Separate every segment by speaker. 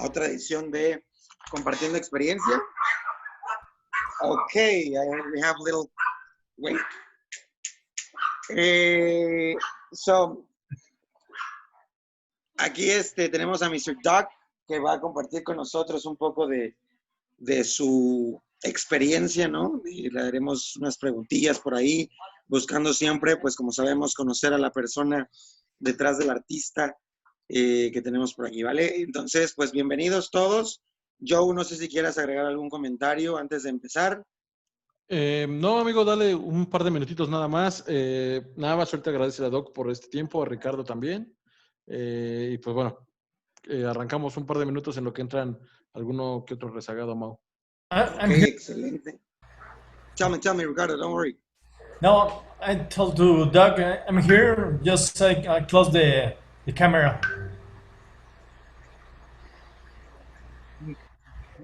Speaker 1: a otra edición de Compartiendo Experiencia. Okay, we have a little wait. So, aquí tenemos a Mr. Doug, que va a compartir con nosotros un poco de su experiencia, ¿no? Y le haremos unas preguntillas por ahí, buscando siempre, pues como sabemos, conocer a la persona detrás del artista que tenemos por aquí, ¿vale? Entonces, pues bienvenidos todos. Joe, no sé si quieras agregar algún comentario antes de empezar.
Speaker 2: No, amigo, dale un par de minutitos nada más. Nada más suerte agradecer a Doc por este tiempo, a Ricardo también. Y pues bueno, arrancamos un par de minutos en lo que entran alguno que otro rezagado, Mau.
Speaker 1: Okay, excelente. Tell me, Ricardo, don't worry.
Speaker 3: No, I told to Doug, I'm here. Just close the camera.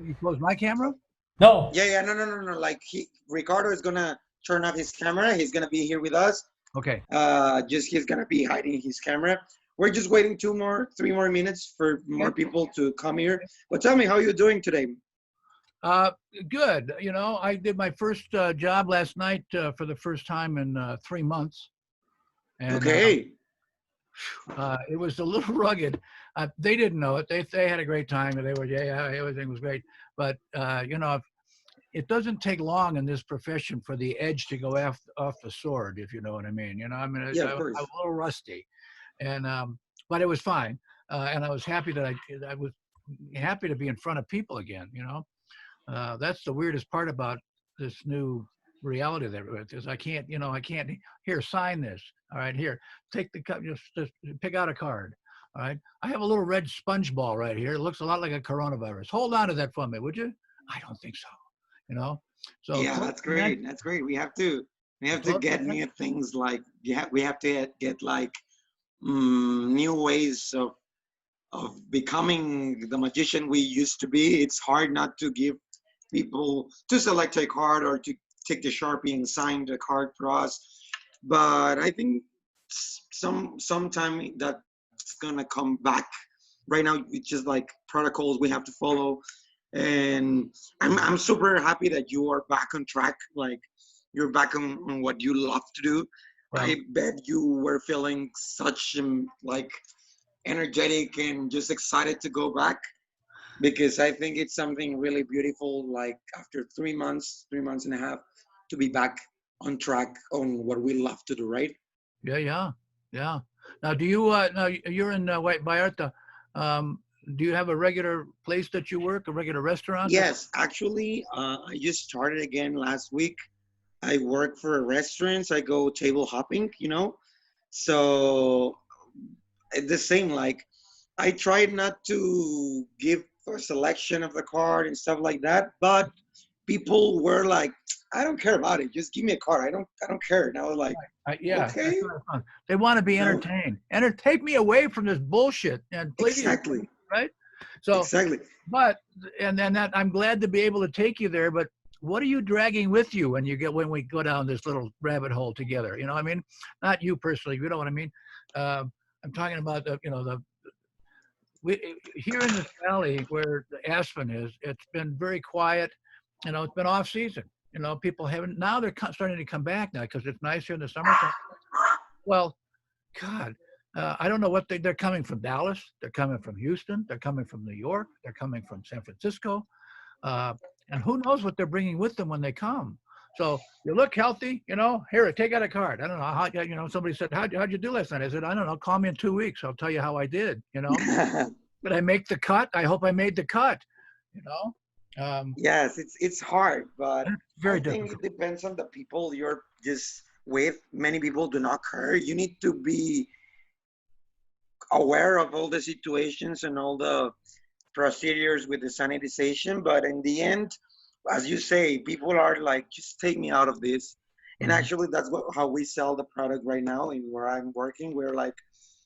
Speaker 4: You close my camera?
Speaker 3: No.
Speaker 1: Yeah, no. Like Ricardo is gonna turn off his camera. He's gonna be here with us.
Speaker 4: Okay.
Speaker 1: He's gonna be hiding his camera. We're just waiting 3 more minutes for more people to come here. But tell me, how are you doing today?
Speaker 4: Good. You know, I did my first job last night for the first time in 3 months. And,
Speaker 1: okay.
Speaker 4: It was a little rugged. They didn't know it. They had a great time. They were, yeah, everything was great. But, you know, it doesn't take long in this profession for the edge to go off the sword, if you know what I mean. You know, I mean, I was a little rusty. And, but it was fine. And I was happy that I was happy to be in front of people again, you know. That's the weirdest part about this new reality that is I can't here, sign this. All right, here, take the cup, just pick out a card. All right, I have a little red sponge ball right here. It looks a lot like a coronavirus. Hold on to that for me, would you? I don't think so. You know. So
Speaker 1: yeah, that's great. That's great. We have to get new things like we have to get like new ways of becoming the magician we used to be. It's hard not to give people to select a card or to take the Sharpie and sign the card for us. But I think sometime that's gonna come back. Right now, it's just like protocols we have to follow. And I'm super happy that you are back on track. Like you're back on what you love to do. Wow. I bet you were feeling such like energetic and just excited to go back, because I think it's something really beautiful, like after 3 months and a half, to be back on track on what we love to do, right?
Speaker 4: Yeah. Now, do you, now you're in White Vallarta. Do you have a regular place that you work, a regular restaurant?
Speaker 1: Yes, actually, I just started again last week. I work for a restaurant. I go table hopping, you know? So the same, like I tried not to give a selection of the card and stuff like that, but people were like, I don't care about it, just give me a card. I don't care. And I was like,
Speaker 4: yeah,
Speaker 1: okay.
Speaker 4: They want to be entertained. Take me away from this bullshit, and please.
Speaker 1: Exactly.
Speaker 4: Right. So
Speaker 1: exactly.
Speaker 4: But and then that I'm glad to be able to take you there, but what are you dragging with you when we go down this little rabbit hole together? You know, I mean, not you personally, you know what I mean? I'm talking about here in this valley where the Aspen is, it's been very quiet. You know, it's been off season. You know, people haven't, now they're starting to come back now because it's nice here in the summertime. Well, God, I don't know what they're coming from Dallas. They're coming from Houston. They're coming from New York. They're coming from San Francisco. And who knows what they're bringing with them when they come. So you look healthy, you know, here, take out a card. I don't know how, you know, somebody said, how'd you do last night? I said, I don't know, call me in 2 weeks. I'll tell you how I did, you know. Did I make the cut? I hope I made the cut, you know.
Speaker 1: Yes, it's hard, but
Speaker 4: very
Speaker 1: I think it depends on the people you're just with. Many people do not care. You need to be aware of all the situations and all the procedures with the sanitization, but in the end, as you say, people are like, just take me out of this. And actually that's how we sell the product right now in where I'm working. We're like,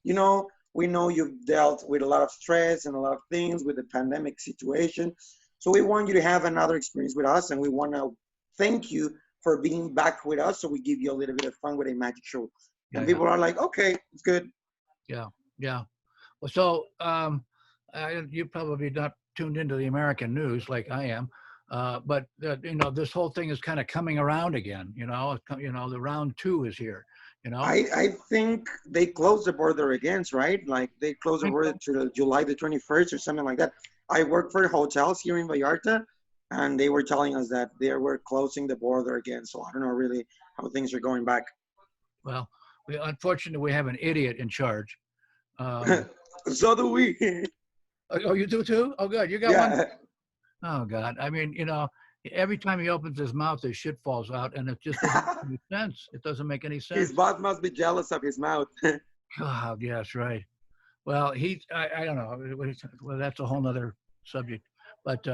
Speaker 1: you know, we know you've dealt with a lot of stress and a lot of things with the pandemic situation, so we want you to have another experience with us, and we want to thank you for being back with us, so we give you a little bit of fun with a magic show. And people are like, okay, it's good.
Speaker 4: Yeah. Well, so you probably not tuned into the American news like I am. But you know, this whole thing is kind of coming around again. You know, the round 2 is here. You know,
Speaker 1: I think they closed the border again, right? Like they closed the border to July the 21st or something like that. I work for hotels here in Vallarta, and they were telling us that they were closing the border again. So I don't know really how things are going back.
Speaker 4: well, unfortunately, we have an idiot in charge. Um,
Speaker 1: So do we.
Speaker 4: oh, you do too? Oh, good. You got one.
Speaker 1: Yeah.
Speaker 4: Oh God. I mean, you know, every time he opens his mouth, his shit falls out, and it just doesn't make any sense. It doesn't make any sense.
Speaker 1: His boss must be jealous of his mouth.
Speaker 4: God, yes, right. Well, I don't know. Well, that's a whole nother subject. But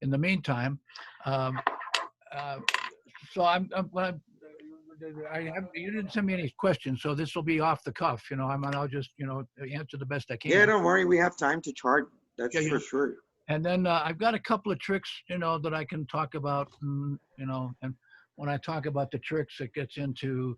Speaker 4: in the meantime, um, so you didn't send me any questions, so this will be off the cuff. You know, I'll just, you know, answer the best I can.
Speaker 1: Yeah, don't worry. We have time to chart. That's for sure.
Speaker 4: And then I've got a couple of tricks, you know, that I can talk about, you know, and when I talk about the tricks, it gets into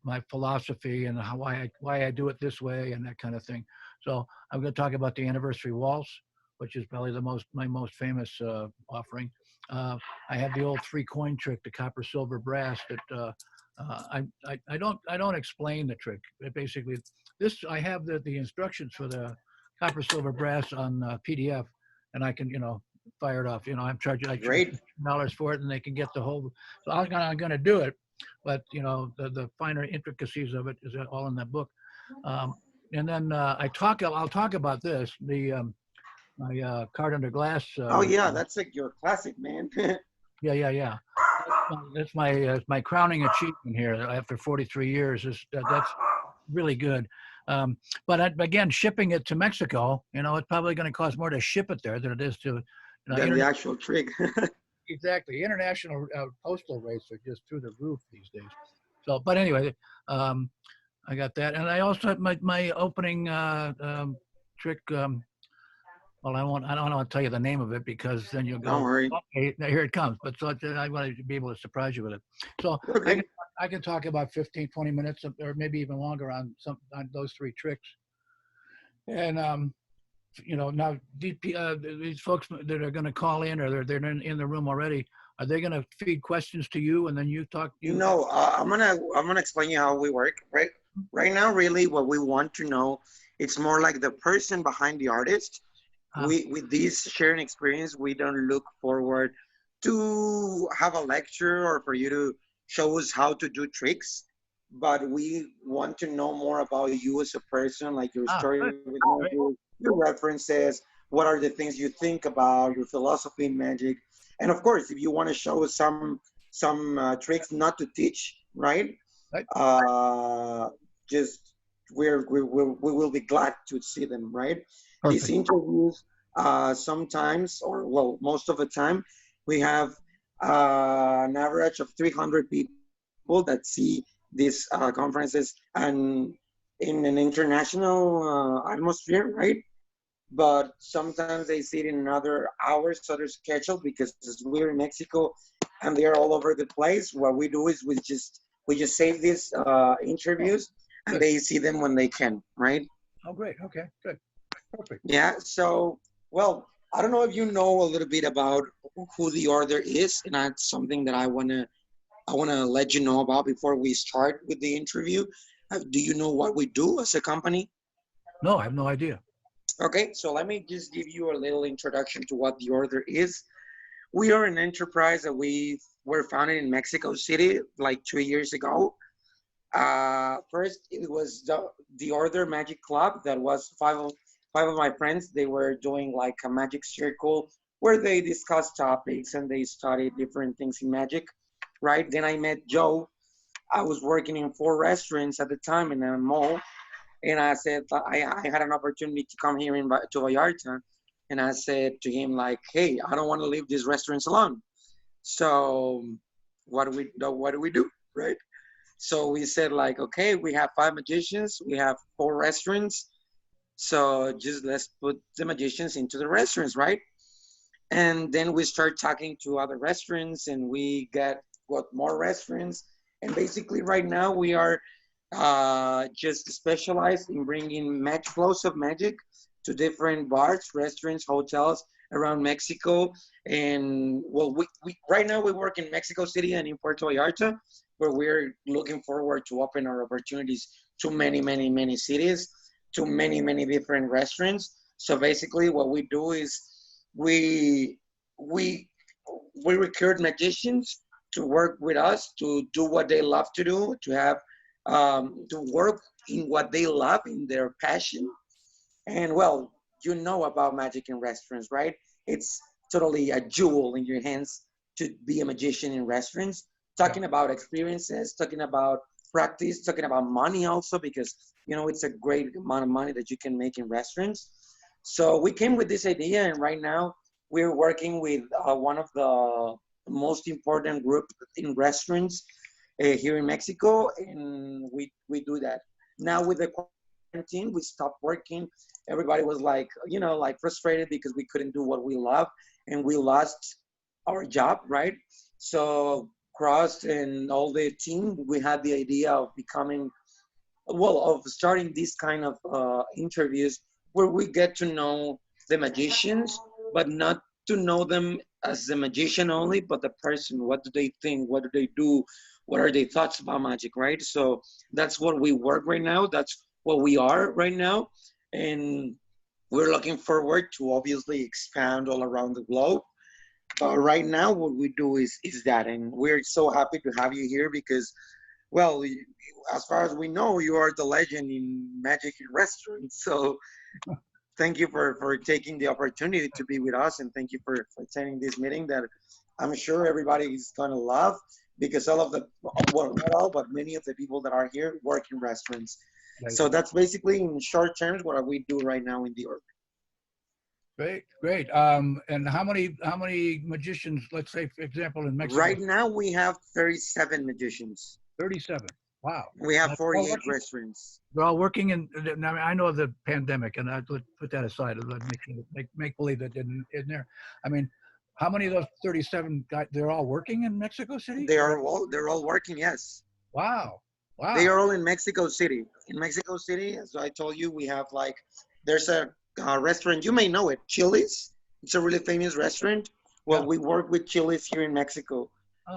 Speaker 4: my philosophy and why I do it this way and that kind of thing. So I'm going to talk about the anniversary waltz, which is probably my most famous offering. I have the old 3-coin trick, the copper, silver, brass. That I don't explain the trick. Basically, I have the instructions for the copper, silver, brass on PDF. And I can, you know, fire it off. You know, I charge $8 for it, and they can get the whole. So I'm gonna do it, but you know, the finer intricacies of it is all in that book. And then I'll talk about this. My card under glass.
Speaker 1: Oh yeah, that's like your classic, man.
Speaker 4: Yeah. That's my crowning achievement here after 43 years. That's really good. But again, shipping it to Mexico, you know, it's probably going to cost more to ship it there than it is to, you know,
Speaker 1: Than the actual trick.
Speaker 4: Exactly. International postal rates are just through the roof these days. So, but anyway, I got that. And I also have my opening trick. Well, I don't want to tell you the name of it because then you'll go,
Speaker 1: don't worry.
Speaker 4: Okay, now here it comes. But so I want to be able to surprise you with it. So
Speaker 1: Okay.
Speaker 4: I can talk about 15, 20 minutes or maybe even longer on those 3 tricks. And, you know, now these folks that are going to call in or they're in the room already, are they going to feed questions to you and then you talk?
Speaker 1: No, I'm gonna explain you how we work. Right now, really, what we want to know, it's more like the person behind the artist. With this sharing experience, we don't look forward to have a lecture or for you to show us how to do tricks, but we want to know more about you as a person, like your story, your references, what are the things you think about, your philosophy in magic, and of course, if you want to show us some tricks, not to teach, right? Just we will be glad to see them, right? Perfect. These interviews, sometimes, or well, most of the time, we have an average of 300 people that see these conferences and in an international atmosphere, right? But sometimes they see it in other hours, other schedule, because we're in Mexico and they're all over the place. What we do is we just save these interviews and they see them when they can, right?
Speaker 4: Oh, great. Okay, good. Perfect.
Speaker 1: Yeah, so, well, I don't know if you know a little bit about who the order is, and that's something that I wanna let you know about before we start with the interview. Do you know what we do as a company?
Speaker 4: No, I have no idea.
Speaker 1: Okay, so let me just give you a little introduction to what the order is. We are an enterprise that we were founded in Mexico City like 2 years ago. First, it was the Order Magic Club. That was five of my friends. They were doing like a magic circle where they discussed topics and they studied different things in magic, right? Then I met Joe. I was working in 4 restaurants at the time in a mall. And I said, I had an opportunity to come here to Vallarta. And I said to him like, hey, I don't want to leave these restaurants alone. So what do we do, right? So we said like, okay, we have 5 magicians. We have 4 restaurants. So just let's put the magicians into the restaurants, right? And then we start talking to other restaurants and we got more restaurants. And basically right now we are just specialized in bringing flows of magic to different bars, restaurants, hotels, around Mexico. And well, we right now we work in Mexico City and in Puerto Vallarta, where we're looking forward to open our opportunities to many cities, to many different restaurants. So basically what we do is we we we recruit magicians to work with us, to do what they love to do, to have to work in what they love, in their passion. And well, you know about magic in restaurants, right? It's totally a jewel in your hands to be a magician in restaurants.
Speaker 4: Yeah.
Speaker 1: Talking about experiences, talking about practice, talking about money also, because you know it's a great amount of money that you can make in restaurants. So we came with this idea, and right now we're working with one of the most important group in restaurants here in Mexico, and we do that. Now with the quarantine, we stopped working. Everybody was like, you know, like frustrated because we couldn't do what we love, and we lost our job, right? So Cross and all the team, we had the idea of becoming, well, of starting these kind of interviews where we get to know the magicians, but not to know them as the magician only, but the person. What do they think? What do they do? What are their thoughts about magic, right? So that's what we work right now. That's what we are right now. And we're looking forward to obviously expand all around the globe. But right now, what we do is that, and we're so happy to have you here because, well, as far as we know, you are the legend in magic in restaurants. So thank you for taking the opportunity to be with us, and thank you for attending this meeting that I'm sure everybody is gonna love because all of the, well, not all, but many of the people that are here work in restaurants.
Speaker 4: Right.
Speaker 1: So that's basically in short terms what we do right now in the org.
Speaker 4: Great. And how many magicians, let's say, for example, in Mexico?
Speaker 1: Right now we have 37 magicians.
Speaker 4: 37. Wow.
Speaker 1: We have
Speaker 4: That's all
Speaker 1: 48
Speaker 4: working-
Speaker 1: restaurants.
Speaker 4: They're all working in. I mean, I know the pandemic, and I put that aside. Make believe that didn't in there. I mean, how many of those 37 guys? They're all working in Mexico City.
Speaker 1: They're all working. Yes,
Speaker 4: Wow.
Speaker 1: they are all in Mexico City. In Mexico City, as I told you, we have like there's a restaurant, you may know it, Chili's. It's a really famous restaurant. Well,
Speaker 4: Yeah.
Speaker 1: we work with Chili's here in Mexico,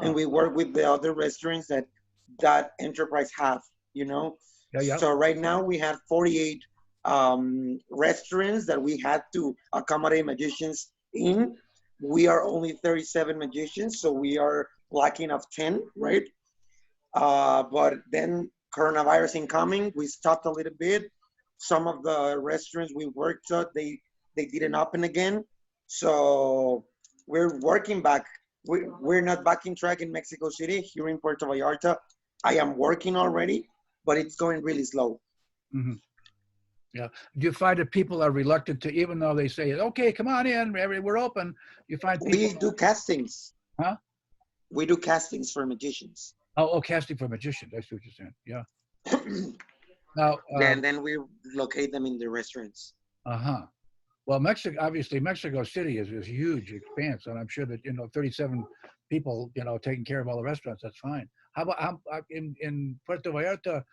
Speaker 1: and
Speaker 4: Oh,
Speaker 1: we work with the other restaurants that that enterprise have. You know,
Speaker 4: yeah.
Speaker 1: so right now we have 48 restaurants that we had to accommodate magicians in. We are only 37 magicians, so we are lacking of 10, right? But then coronavirus incoming, we stopped a little bit. Some of the restaurants we worked at, they didn't open again. So we're working back. We're not back in track in Mexico City. Here in Puerto Vallarta, I am working already, but it's going really slow.
Speaker 4: hmm yeah. Do you find that people are reluctant to, even though they say, "Okay, come on in, we're open"? You find people,
Speaker 1: We do castings.
Speaker 4: huh?
Speaker 1: We do castings for magicians.
Speaker 4: Oh, casting for magicians. I see what you're saying. Yeah. Now,
Speaker 1: Then we locate them in the restaurants.
Speaker 4: uh-huh. Well, obviously, Mexico City is a huge expanse, and I'm sure that 37 people, taking care of all the restaurants. That's fine. How about in Puerto Vallarta?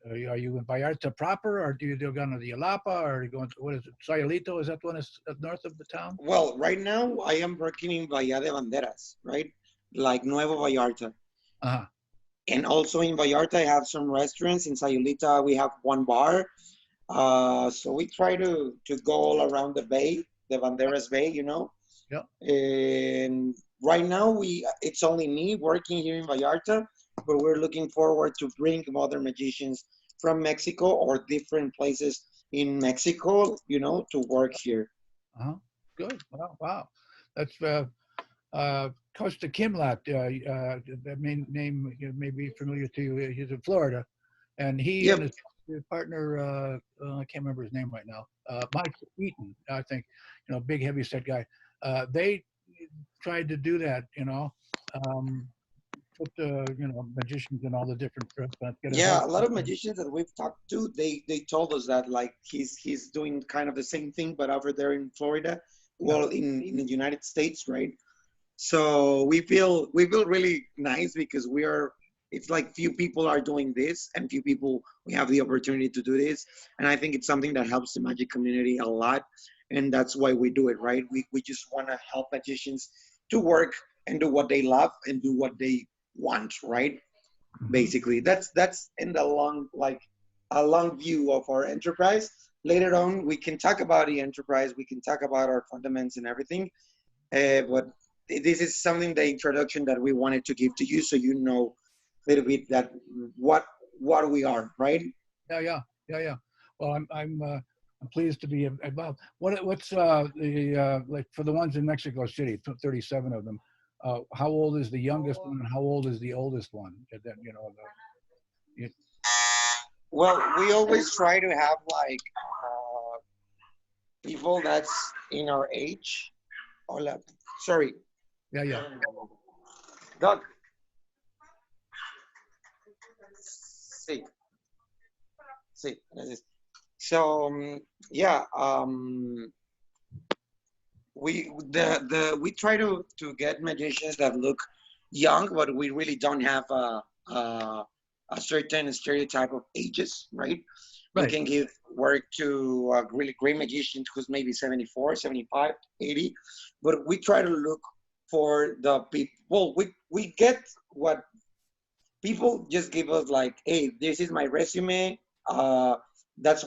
Speaker 4: Are you in Vallarta proper, or do you go to the Yalapa, or are you going to, what is it, Sayulito? Is that one that's north of the town?
Speaker 1: Well, right now I am working in Bahía de Banderas, right? Like Nuevo Vallarta.
Speaker 4: Uh-huh.
Speaker 1: And also in Vallarta, I have some restaurants. In Sayulita, we have one bar. So we try to go all around the bay, the Banderas Bay,
Speaker 4: Yeah.
Speaker 1: And right now, it's only me working here in Vallarta, but we're looking forward to bring other magicians from Mexico or different places in Mexico, to work here.
Speaker 4: Uh-huh. Good. Wow. That's Costa Kimlat. That name may be familiar to you. He's in Florida, and he
Speaker 1: Yep.
Speaker 4: and his partner, I can't remember his name right now. Mike Eaton, I think. Big heavy set guy. They tried to do that. Put magicians in all the different restaurants.
Speaker 1: Yeah, a lot of magicians that we've talked to, they told us that like he's doing kind of the same thing, but over there in Florida, well, in the United States, right? So we feel really nice because it's like few people are doing this and few people we have the opportunity to do this, and I think it's something that helps the magic community a lot and that's why we do it, right? We just want to help magicians to work and do what they love and do what they want, right? Basically, that's in the long, like a long view of our enterprise. Later on, we can talk about the enterprise, we can talk about our fundamentals and everything, but this is something, the introduction that we wanted to give to you, so you know a little bit that what we are, right?
Speaker 4: Yeah. Well, I'm pleased to be involved. What's like for the ones in Mexico City, 37 of them. How old is the youngest one, and how old is the oldest one?
Speaker 1: Well, we always try to have like people that's in our age. Hola, sorry.
Speaker 4: Yeah.
Speaker 1: Doc. Sí. Sí, gracias. So yeah, we try to get magicians that look young, but we really don't have a certain stereotype of ages, right? We
Speaker 4: Right.
Speaker 1: can give work to a really great magician who's maybe 74, 75, 80, but we try to look for the people. Well, we get what people just give us, like, hey, this is my resume. This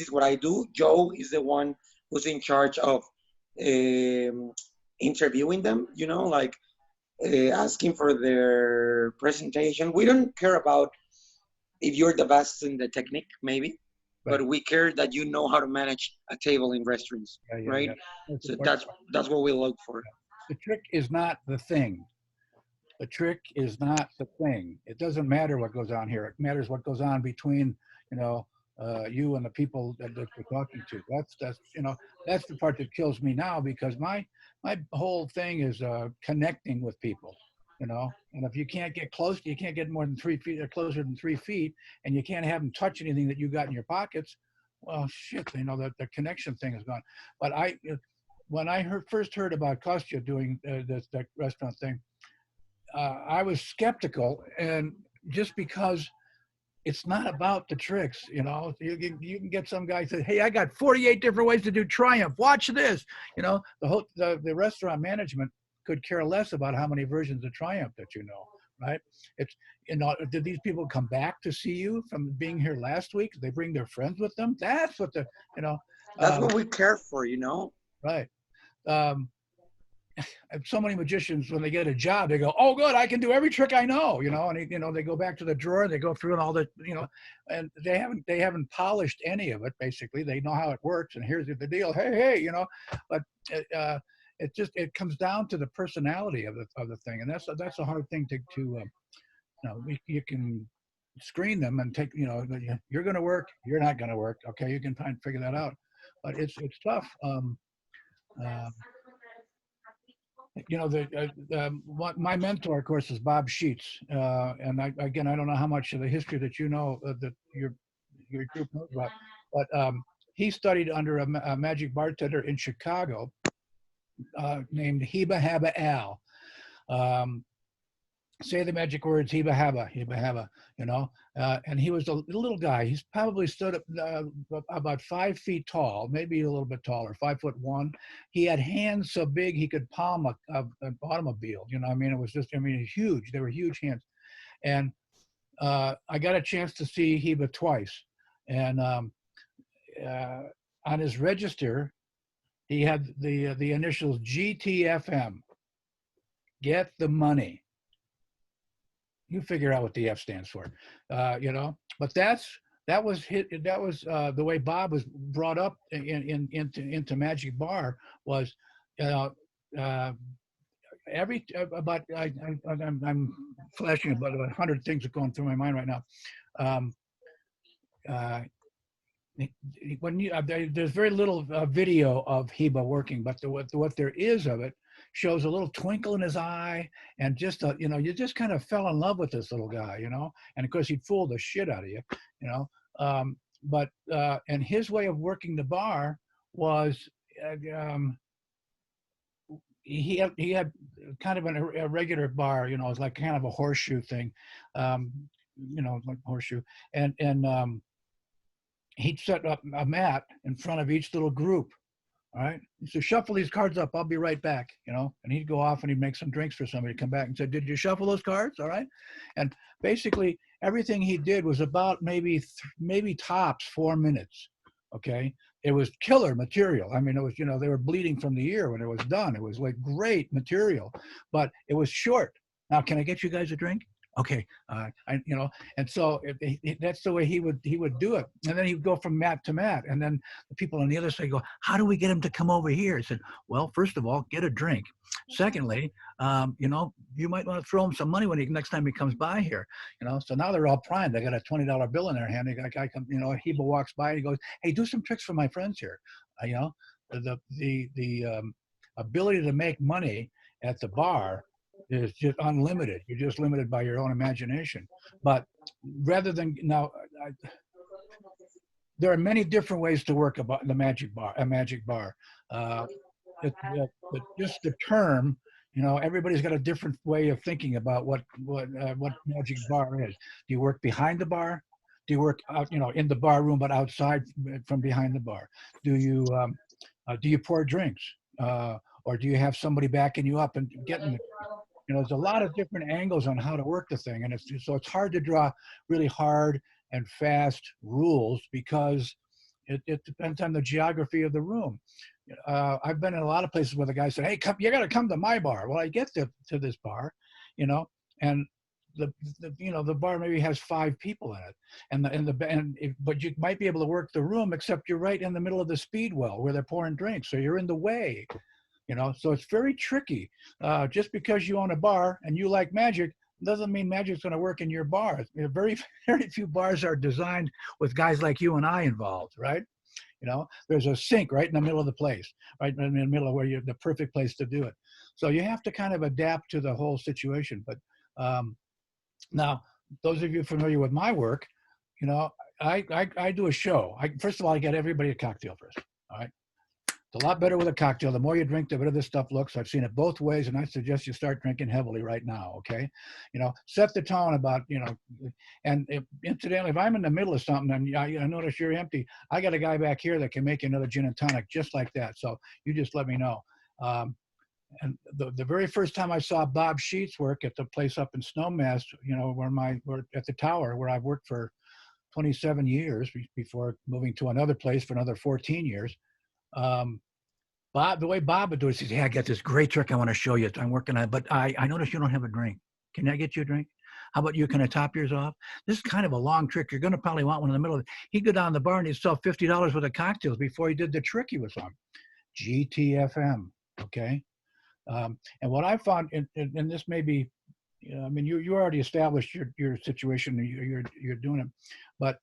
Speaker 1: is what I do. Joe is the one who's in charge of um, interviewing them, like asking for their presentation. We don't care about if you're the best in the technique, maybe,
Speaker 4: Right.
Speaker 1: but we care that you know how to manage a table in restaurants, right? So that's what we look for.
Speaker 4: The trick is not the thing. The trick is not the thing. It doesn't matter what goes on here. It matters what goes on between, you and the people that you're talking to. That's the part that kills me now, because my whole thing is connecting with people, and if you can't get close, you can't get more than 3 feet or closer than 3 feet, and you can't have them touch anything that you got in your pockets. Well, shit, that the connection thing is gone. But when I first heard about Kostya doing that restaurant thing, I was skeptical, and just because it's not about the tricks, you can get some guy say, hey, I got 48 different ways to do Triumph. Watch this. The restaurant management could care less about how many versions of Triumph that right? It's did these people come back to see you from being here last week? Did they bring their friends with them? That's what
Speaker 1: that's what we care for,
Speaker 4: Right. So many magicians, when they get a job, they go, oh, good, I can do every trick I know, and they go back to the drawer, they go through and all that, and they haven't polished any of it. Basically, they know how it works, and here's the deal. Hey, but it comes down to the personality of the thing, and that's a hard thing to you can screen them and take, you're going to work, you're not going to work. Okay, you can figure that out, but it's tough. My mentor, of course, is Bob Sheets, and I don't know how much of the history that that your group knows about, but he studied under a magic bartender in Chicago named Heba Haba Al. Say the magic words, Heba Haba, and he was a little guy. He's probably stood up about 5 feet tall, maybe a little bit taller, 5'1". He had hands so big he could palm an automobile. It was just, huge. They were huge hands. And I got a chance to see Heba twice. And on his register, he had the initials GTFM. Get the money. You figure out what the F stands for, But that was the way Bob was brought up into Magic Bar was, I'm flashing about 100 things are going through my mind right now. There's very little video of Heba working, but what there is of it shows a little twinkle in his eye, and just you just kind of fell in love with this little guy, and of course he'd fool the shit out of you, but and his way of working the bar was he had kind of a regular bar, it was like kind of a horseshoe thing, like horseshoe, and he'd set up a mat in front of each little group, All right. He said, shuffle these cards up. I'll be right back. You know, and he'd go off and he'd make some drinks for somebody, come back and said, did you shuffle those cards? All right. And basically everything he did was about maybe tops 4 minutes. Okay. It was killer material. I mean, it was, you know, they were bleeding from the ear when it was done. It was like great material, but it was short. Now, can I get you guys a drink? Okay, you know, and so that's the way he would do it. And then he'd go from mat to mat. And then the people on the other side go, how do we get him to come over here? I said, well, first of all, get a drink. Secondly, you know, you might want to throw him some money when next time he comes by here. You know, so now they're all primed. They got a $20 bill in their hand. The guy comes, you know, he walks by and he goes, hey, do some tricks for my friends here. You know, the ability to make money at the bar is just unlimited. You're just limited by your own imagination. But rather than now, there are many different ways to work about the magic bar. A magic bar. Just the term, you know, everybody's got a different way of thinking about what magic bar is. Do you work behind the bar? Do you work out, you know, in the bar room but outside from behind the bar? Do you pour drinks, or do you have somebody backing you up and getting the, you know, there's a lot of different angles on how to work the thing, and it's hard to draw really hard and fast rules because it depends on the geography of the room. I've been in a lot of places where the guy said, "Hey, you got to come to my bar." Well, I get to this bar, you know, and the bar maybe has 5 people in it, but you might be able to work the room, except you're right in the middle of the speed well where they're pouring drinks, so you're in the way. You know, so it's very tricky. Just because you own a bar and you like magic doesn't mean magic's going to work in your bar. Very, very few bars are designed with guys like you and I involved, right? You know, there's a sink right in the middle of the place, right in the middle of where you're the perfect place to do it. So you have to kind of adapt to the whole situation. But now, those of you familiar with my work, you know, I do a show. First of all, I get everybody a cocktail first, all right? It's a lot better with a cocktail. The more you drink, the better this stuff looks. I've seen it both ways, and I suggest you start drinking heavily right now, okay? You know, set the tone about, you know, and incidentally, if I'm in the middle of something and I notice you're empty, I got a guy back here that can make you another gin and tonic just like that. So you just let me know. And the very first time I saw Bob Sheets work at the place up in Snowmass, you know, where at the Tower, where I've worked for 27 years before moving to another place for another 14 years. Bob, the way Bob would do it, he says, "Hey, I got this great trick I want to show you. I'm working on it, but I noticed you don't have a drink. Can I get you a drink? How about you? Can I top yours off? This is kind of a long trick. You're going to probably want one in the middle of it." He'd go down the bar and he'd sell $50 worth of cocktails before he did the trick he was on. GTFM, okay? And what I found, and this may be, you know, I mean, you already established your situation, you're doing it, but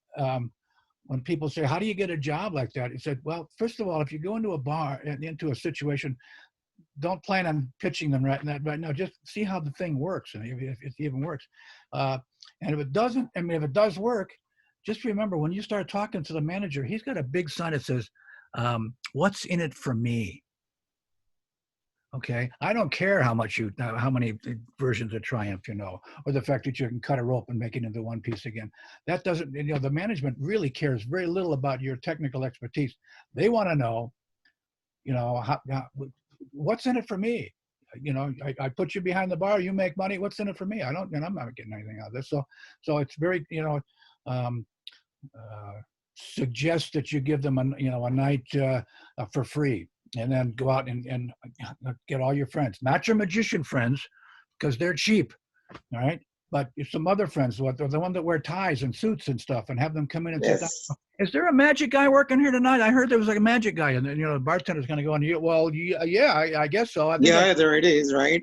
Speaker 4: when people say, how do you get a job like that? He said, well, first of all, if you go into a bar and into a situation, don't plan on pitching them right now. Just see how the thing works, and if it even works. And if it doesn't, I mean, if it does work, just remember when you start talking to the manager, he's got a big sign that says, "What's in it for me?" Okay, I don't care how many versions of Triumph you know, or the fact that you can cut a rope and make it into one piece again. That doesn't, you know, the management really cares very little about your technical expertise. They want to know, you know, what's in it for me? You know, I put you behind the bar, you make money. What's in it for me? I'm not getting anything out of this. So it's very, you know, suggest that you give them a night for free. And then go out and get all your friends, not your magician friends, because they're cheap, all right? But some other friends, the one that wear ties and suits and stuff, and have them come in and sit down. Is there a magic guy working here tonight? I heard there was like a magic guy, and then, you know, the bartender's going to go on. Well, yeah, I guess so.
Speaker 1: There it is, right?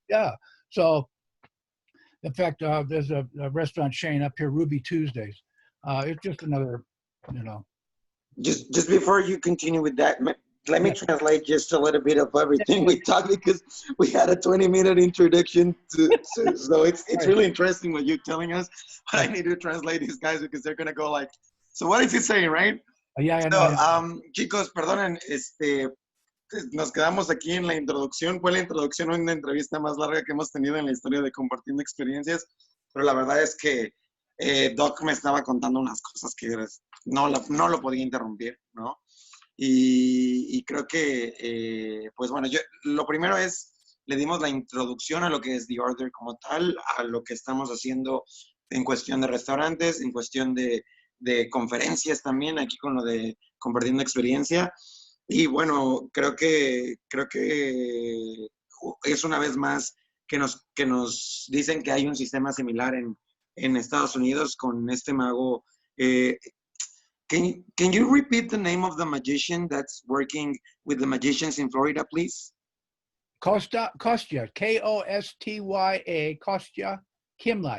Speaker 4: Yeah. So, in fact, there's a restaurant chain up here, Ruby Tuesdays. It's just another, you know.
Speaker 1: Just before you continue with that, let me translate just a little bit of everything we talked, because we had a 20-minute introduction so it's really interesting what you're telling us. But I need to translate these guys because they're gonna go like, so what is he saying, right? Chicos, perdonen, nos quedamos aquí en la introducción. Fue la introducción a una entrevista más larga que hemos tenido en la historia de Compartiendo Experiencias, pero la verdad es que Doc me estaba contando unas cosas que no lo podía interrumpir, ¿no? Y creo que, pues bueno, lo primero es, le dimos la introducción a lo que es The Order como tal, a lo que estamos haciendo en cuestión de restaurantes, en cuestión de conferencias también, aquí con lo de Compartiendo Experiencia. Y bueno, creo que es una vez más que nos dicen que hay un sistema similar en Estados Unidos con este mago. Can you repeat the name of the magician that's working with the magicians in Florida, please?
Speaker 4: Kostya, Kostya, Kostya Kimlat.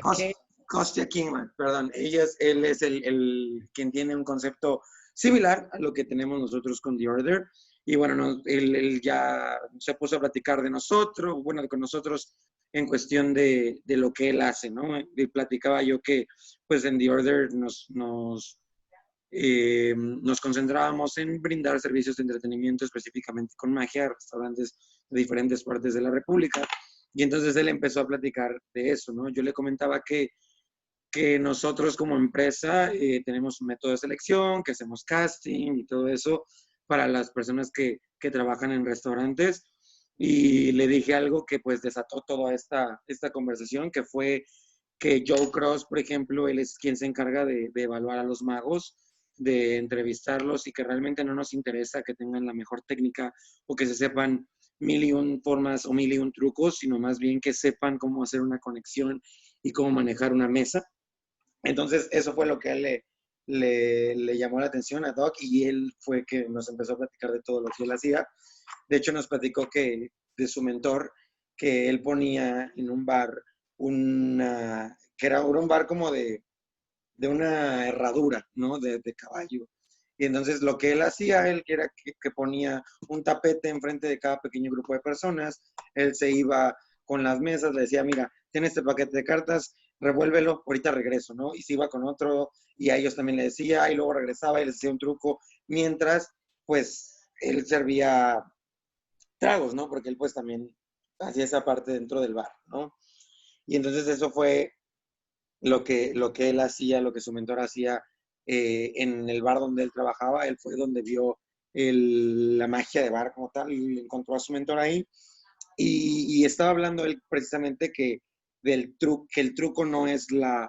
Speaker 1: Kostya Kingman, perdón. Él es el quien tiene un concepto similar a lo que tenemos nosotros con The Order. Y bueno, él ya se puso a platicar de nosotros, bueno, con nosotros en cuestión de lo que él hace, ¿no? Y platicaba yo que pues en The Order nos concentrábamos en brindar servicios de entretenimiento específicamente con magia a restaurantes de diferentes partes de la República. Y entonces él empezó a platicar de eso, ¿no? Yo le comentaba que nosotros como empresa tenemos un método de selección, que hacemos casting y todo eso para las personas que trabajan en restaurantes. Y le dije algo que pues desató toda esta conversación, que fue que Joe Cross, por ejemplo, él es quien se encarga de evaluar a los magos, de entrevistarlos, y que realmente no nos interesa que tengan la mejor técnica o que se sepan 1001 formas o 1001 trucos, sino más bien que sepan cómo hacer una conexión y cómo manejar una mesa. Entonces, eso fue lo que a él le llamó la atención a Doc, y él fue que nos empezó a platicar de todo lo que él hacía. De hecho, nos platicó que de su mentor, que él ponía en un bar que era un bar como de una herradura, ¿no? De caballo. Y entonces lo que él hacía, él que era que ponía un tapete enfrente de cada pequeño grupo de personas, él se iba con las mesas, le decía, mira, tiene este paquete de cartas, revuélvelo, ahorita regreso, ¿no? Y se iba con otro, y a ellos también le decía, y luego regresaba y les hacía un truco, mientras, pues, él servía tragos, ¿no? Porque él, pues, también hacía esa parte dentro del bar, ¿no? Y entonces eso fue lo que él hacía, lo que su mentor hacía en el bar donde él trabajaba. Él fue donde vio la magia de bar como tal, y encontró a su mentor ahí. Y estaba hablando él precisamente que el truco no es lo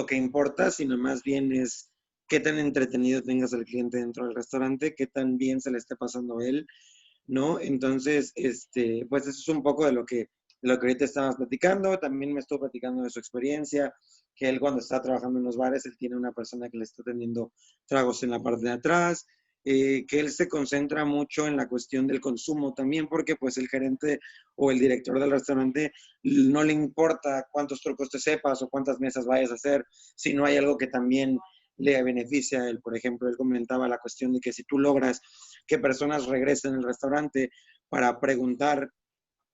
Speaker 1: que importa, sino más bien es qué tan entretenido tengas al cliente dentro del restaurante, qué tan bien se le esté pasando a él, ¿no? Entonces, pues eso es un poco de lo que ahorita estábamos platicando. También me estuvo platicando de su experiencia, que él cuando está trabajando en los bares, él tiene una persona que le está teniendo tragos en la parte de atrás, que él se concentra mucho en la cuestión del consumo también, porque pues el gerente o el director del restaurante no le importa cuántos trucos te sepas o cuántas mesas vayas a hacer, si no hay algo que también le beneficia a él. Por ejemplo, él comentaba la cuestión de que si tú logras que personas regresen al restaurante para preguntar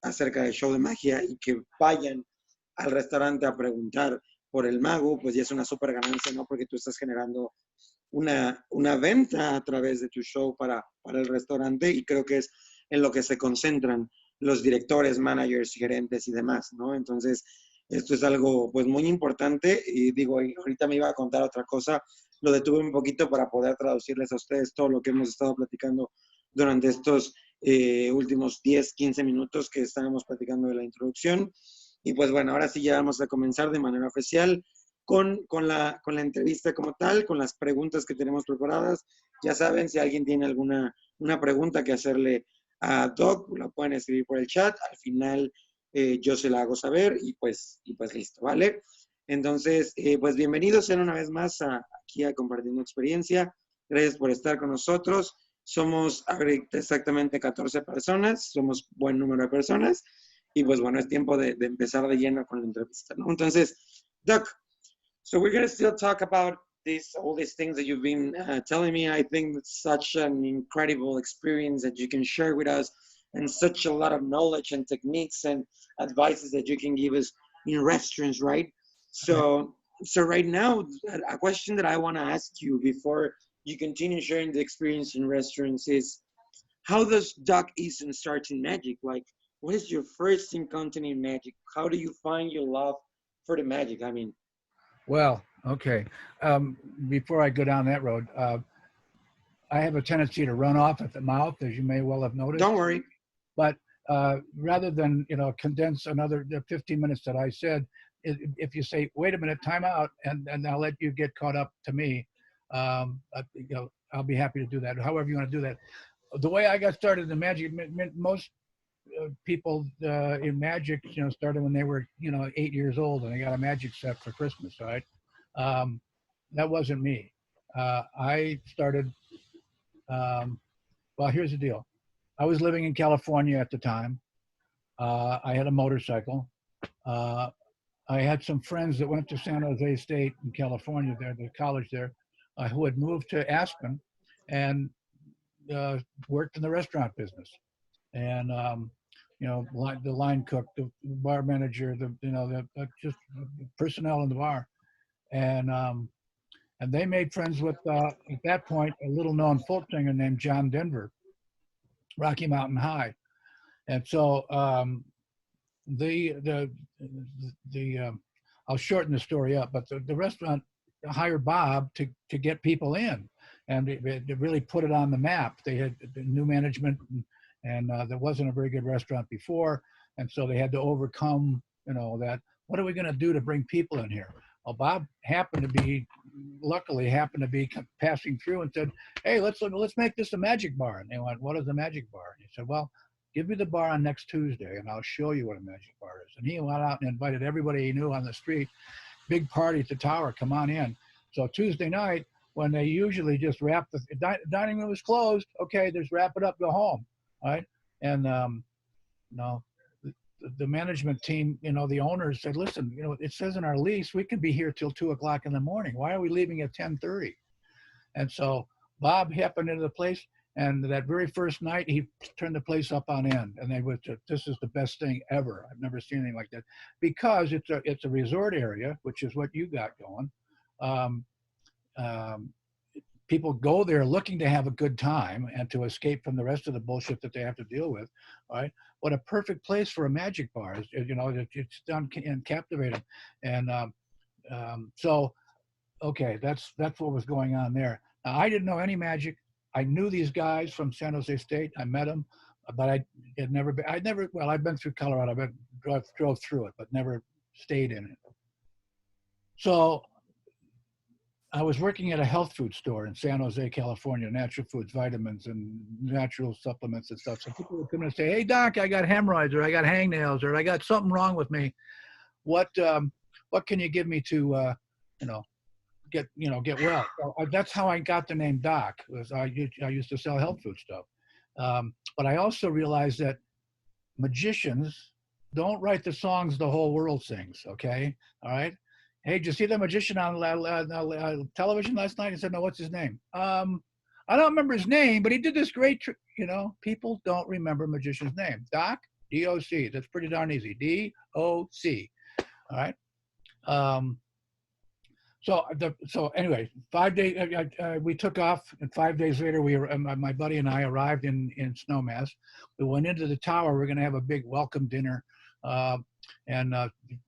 Speaker 1: acerca del show de magia y que vayan al restaurante a preguntar por el mago, pues ya es una súper ganancia, ¿no? Porque tú estás generando una venta a través de tu show para el restaurante, y creo que es en lo que se concentran los directores, managers, gerentes y demás, ¿no? Entonces, esto es algo pues muy importante, y digo, ahorita me iba a contar otra cosa, lo detuve un poquito para poder traducirles a ustedes todo lo que hemos estado platicando durante estos últimos 10, 15 minutos que estábamos platicando de la introducción. Y pues bueno, ahora sí ya vamos a comenzar de manera oficial con la entrevista como tal, con las preguntas que tenemos preparadas. Ya saben, si alguien tiene una pregunta que hacerle a Doc, la pueden escribir por el chat. Al final yo se la hago saber, y pues listo, ¿vale? Entonces, pues bienvenidos sean una vez más aquí a Compartiendo Experiencia. Gracias por estar con nosotros. Somos exactamente 14 personas, somos buen número de personas, y pues bueno, es tiempo de empezar de lleno con la entrevista, ¿no? Entonces, Doc, so we're going to still talk about all these things that you've been telling me. I think it's such an incredible experience that you can share with us, and such a lot of knowledge and techniques and advices that you can give us in restaurants, right? So right now, a question that I want to ask you before you continue sharing the experience in restaurants is, how does Doc Eason start in magic? Like, what is your first encounter in magic? How do you find your love for the magic? I mean,
Speaker 4: Well, okay. Before I go down that road, I have a tendency to run off at the mouth, as you may well have noticed.
Speaker 1: Don't worry.
Speaker 4: But rather than, condense another 15 minutes that I said, if you say, wait a minute, time out, and I'll let you get caught up to me, I'll be happy to do that, however you want to do that. The way I got started in magic, most people in magic, started when they were, 8 years old, and they got a magic set for Christmas, right? That wasn't me. I started, well, here's the deal. I was living in California at the time. I had a motorcycle. I had some friends that went to San Jose State in California, there, the college there, who had moved to Aspen and worked in the restaurant business. And, the line cook, the bar manager, just personnel in the bar. And they made friends with, at that point, a little known folk singer named John Denver, Rocky Mountain High. And so I'll shorten the story up, but the restaurant hired Bob to get people in, and to really put it on the map. They had new management, and there wasn't a very good restaurant before, and so they had to overcome, that. What are we going to do to bring people in here? Well, Bob luckily happened to be passing through and said, "Hey, let's make this a magic bar." And they went, "What is a magic bar?" And he said, "Well, give me the bar on next Tuesday, and I'll show you what a magic bar is." And he went out and invited everybody he knew on the street. Big party at the tower, come on in. So Tuesday night, when they usually just wrap the dining room was closed, okay, just wrap it up, go home, right? And the management team, the owners said, "Listen, it says in our lease we can be here till 2:00 in the morning. Why are we leaving at 10:30?" And so Bob happened into the place, and that very first night he turned the place up on end. And this is the best thing ever. I've never seen anything like that, because it's a resort area, which is what you got going. People go there looking to have a good time and to escape from the rest of the bullshit that they have to deal with, right? What a perfect place for a magic bar is, it's done and captivating. And so, okay, that's what was going on there. Now, I didn't know any magic. I knew these guys from San Jose State. I met them, but I've been through Colorado. Drove through it, but never stayed in it. So I was working at a health food store in San Jose, California, natural foods, vitamins, and natural supplements and stuff. So people would come in and say, "Hey, Doc, I got hemorrhoids, or I got hangnails, or I got something wrong with me. What can you give me to, get well?" So that's how I got the name Doc. I used to sell health food stuff. But I also realized that magicians don't write the songs the whole world sings, okay? All right? "Hey, did you see the magician on television last night?" I said, "No, what's his name?" "I don't remember his name, but he did this great trick." People don't remember magician's name. Doc, D-O-C. That's pretty darn easy. D-O-C. All right? So anyway, 5 days, we took off, and 5 days later, my buddy and I arrived in Snowmass. We went into the tower. We're going to have a big welcome dinner, and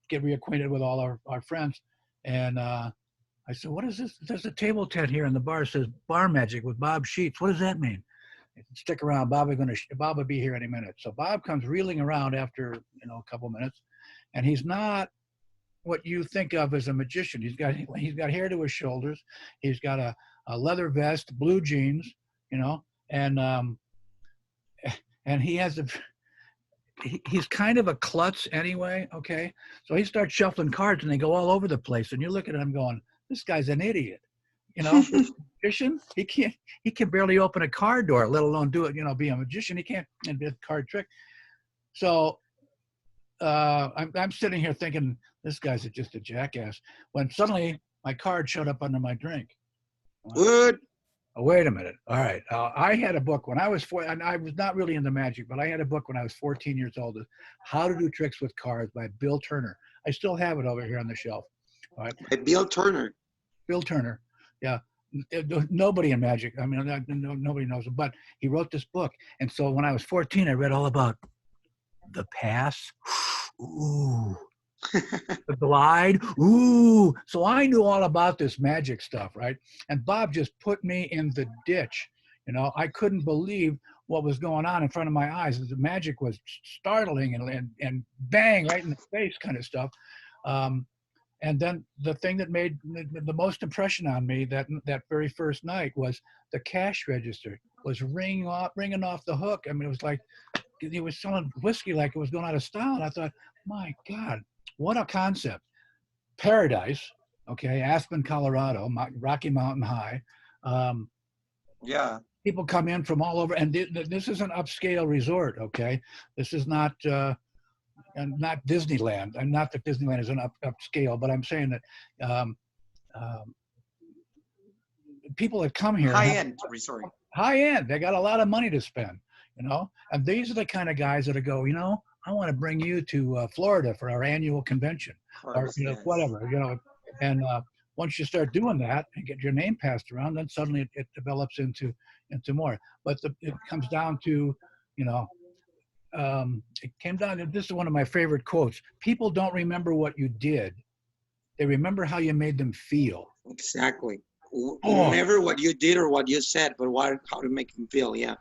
Speaker 4: get reacquainted with all our friends. And I said, "What is this? There's a table tent here in the bar. It says Bar Magic with Bob Sheets. What does that mean?" "Stick around. Bob will be here any minute." So Bob comes reeling around after a couple minutes, and he's not what you think of as a magician. He's got hair to his shoulders. He's got a leather vest, blue jeans, and he has he's kind of a klutz anyway, okay? So he starts shuffling cards, and they go all over the place. And you look at him going, "This guy's an idiot." Magician, he can barely open a car door, let alone do it, be a magician. He can't do a card trick. So I'm sitting here thinking, this guy's just a jackass, when suddenly my card showed up under my drink.
Speaker 1: What?
Speaker 4: Oh, wait a minute. All right. I had a book when I was 4, and I was not really into magic, but I had a book when I was 14 years old, How to Do Tricks with Cards by Bill Turner. I still have it over here on the shelf. All right.
Speaker 1: By Bill Turner.
Speaker 4: Bill Turner. Yeah. Nobody in magic. I mean, nobody knows him, but he wrote this book. And so when I was 14, I read all about the pass. Ooh. The glide. Ooh. So I knew all about this magic stuff, right? And Bob just put me in the ditch. You know, I couldn't believe what was going on in front of my eyes. The magic was startling and bang right in the face kind of stuff. And then the thing that made the most impression on me that very first night was the cash register was ringing off the hook. I mean, it was like he was selling whiskey like it was going out of style. And I thought, my God, what a concept. Paradise, okay, Aspen, Colorado, Rocky Mountain High.
Speaker 1: Yeah.
Speaker 4: People come in from all over, and this is an upscale resort, okay? This is not Disneyland. And not that Disneyland is an upscale, but I'm saying that people that come here
Speaker 1: High-end resort.
Speaker 4: High-end. They got a lot of money to spend, you know? And these are the kind of guys that go, you know, I want to bring you to Florida for our annual convention, or you know,
Speaker 1: Yes.
Speaker 4: whatever, you know. And once you start doing that and get your name passed around, then suddenly it develops into more. But it comes down to, you know, it came down to, this is one of my favorite quotes. People don't remember what you did. They remember how you made them feel.
Speaker 1: Exactly. Never what you did or what you said, but how to make them feel. Yeah.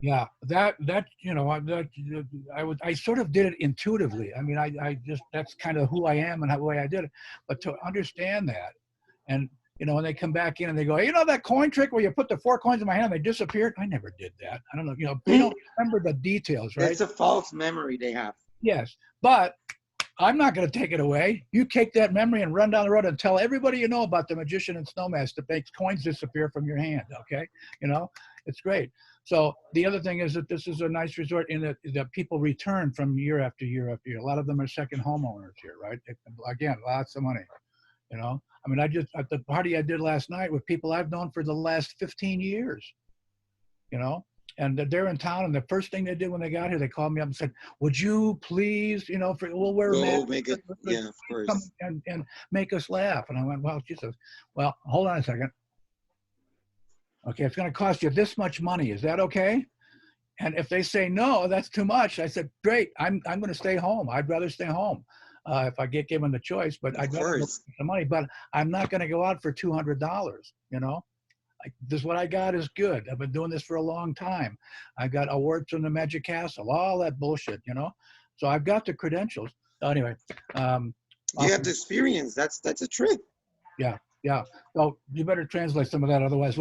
Speaker 4: Yeah, that you know, I sort of did it intuitively. I mean, I just, that's kind of who I am and the way I did it. But to understand that, and you know, when they come back in and they go, you know, that coin trick where you put the 4 coins in my hand and they disappeared. I never did that. I don't know. You know, they don't remember the details, right?
Speaker 1: It's a false memory they have.
Speaker 4: Yes, but I'm not going to take it away. You take that memory and run down the road and tell everybody you know about the magician and snowmaster that makes coins disappear from your hand. Okay, you know, it's great. So the other thing is that this is a nice resort in that people return from year after year after year. A lot of them are second homeowners here, right? Again, lots of money, you know. I mean, at the party I did last night with people I've known for the last 15 years, you know, and they're in town. And the first thing they did when they got here, they called me up and said, would you please, you know, we'll wear a mask.
Speaker 1: Make it, yeah, of course.
Speaker 4: Come and make us laugh. And I went, well, Jesus, well, hold on a second. Okay, it's going to cost you this much money. Is that okay? And if they say no, that's too much. I said, great. I'm going to stay home. I'd rather stay home if I get given the choice. But I'd rather get the money. But I'm not going to go out for $200. You know, this is what I got is good. I've been doing this for a long time. I got awards from the Magic Castle, all that bullshit. You know, so I've got the credentials. So anyway,
Speaker 1: you have the experience. That's a trick.
Speaker 4: Yeah, yeah. So you better translate some of that, otherwise.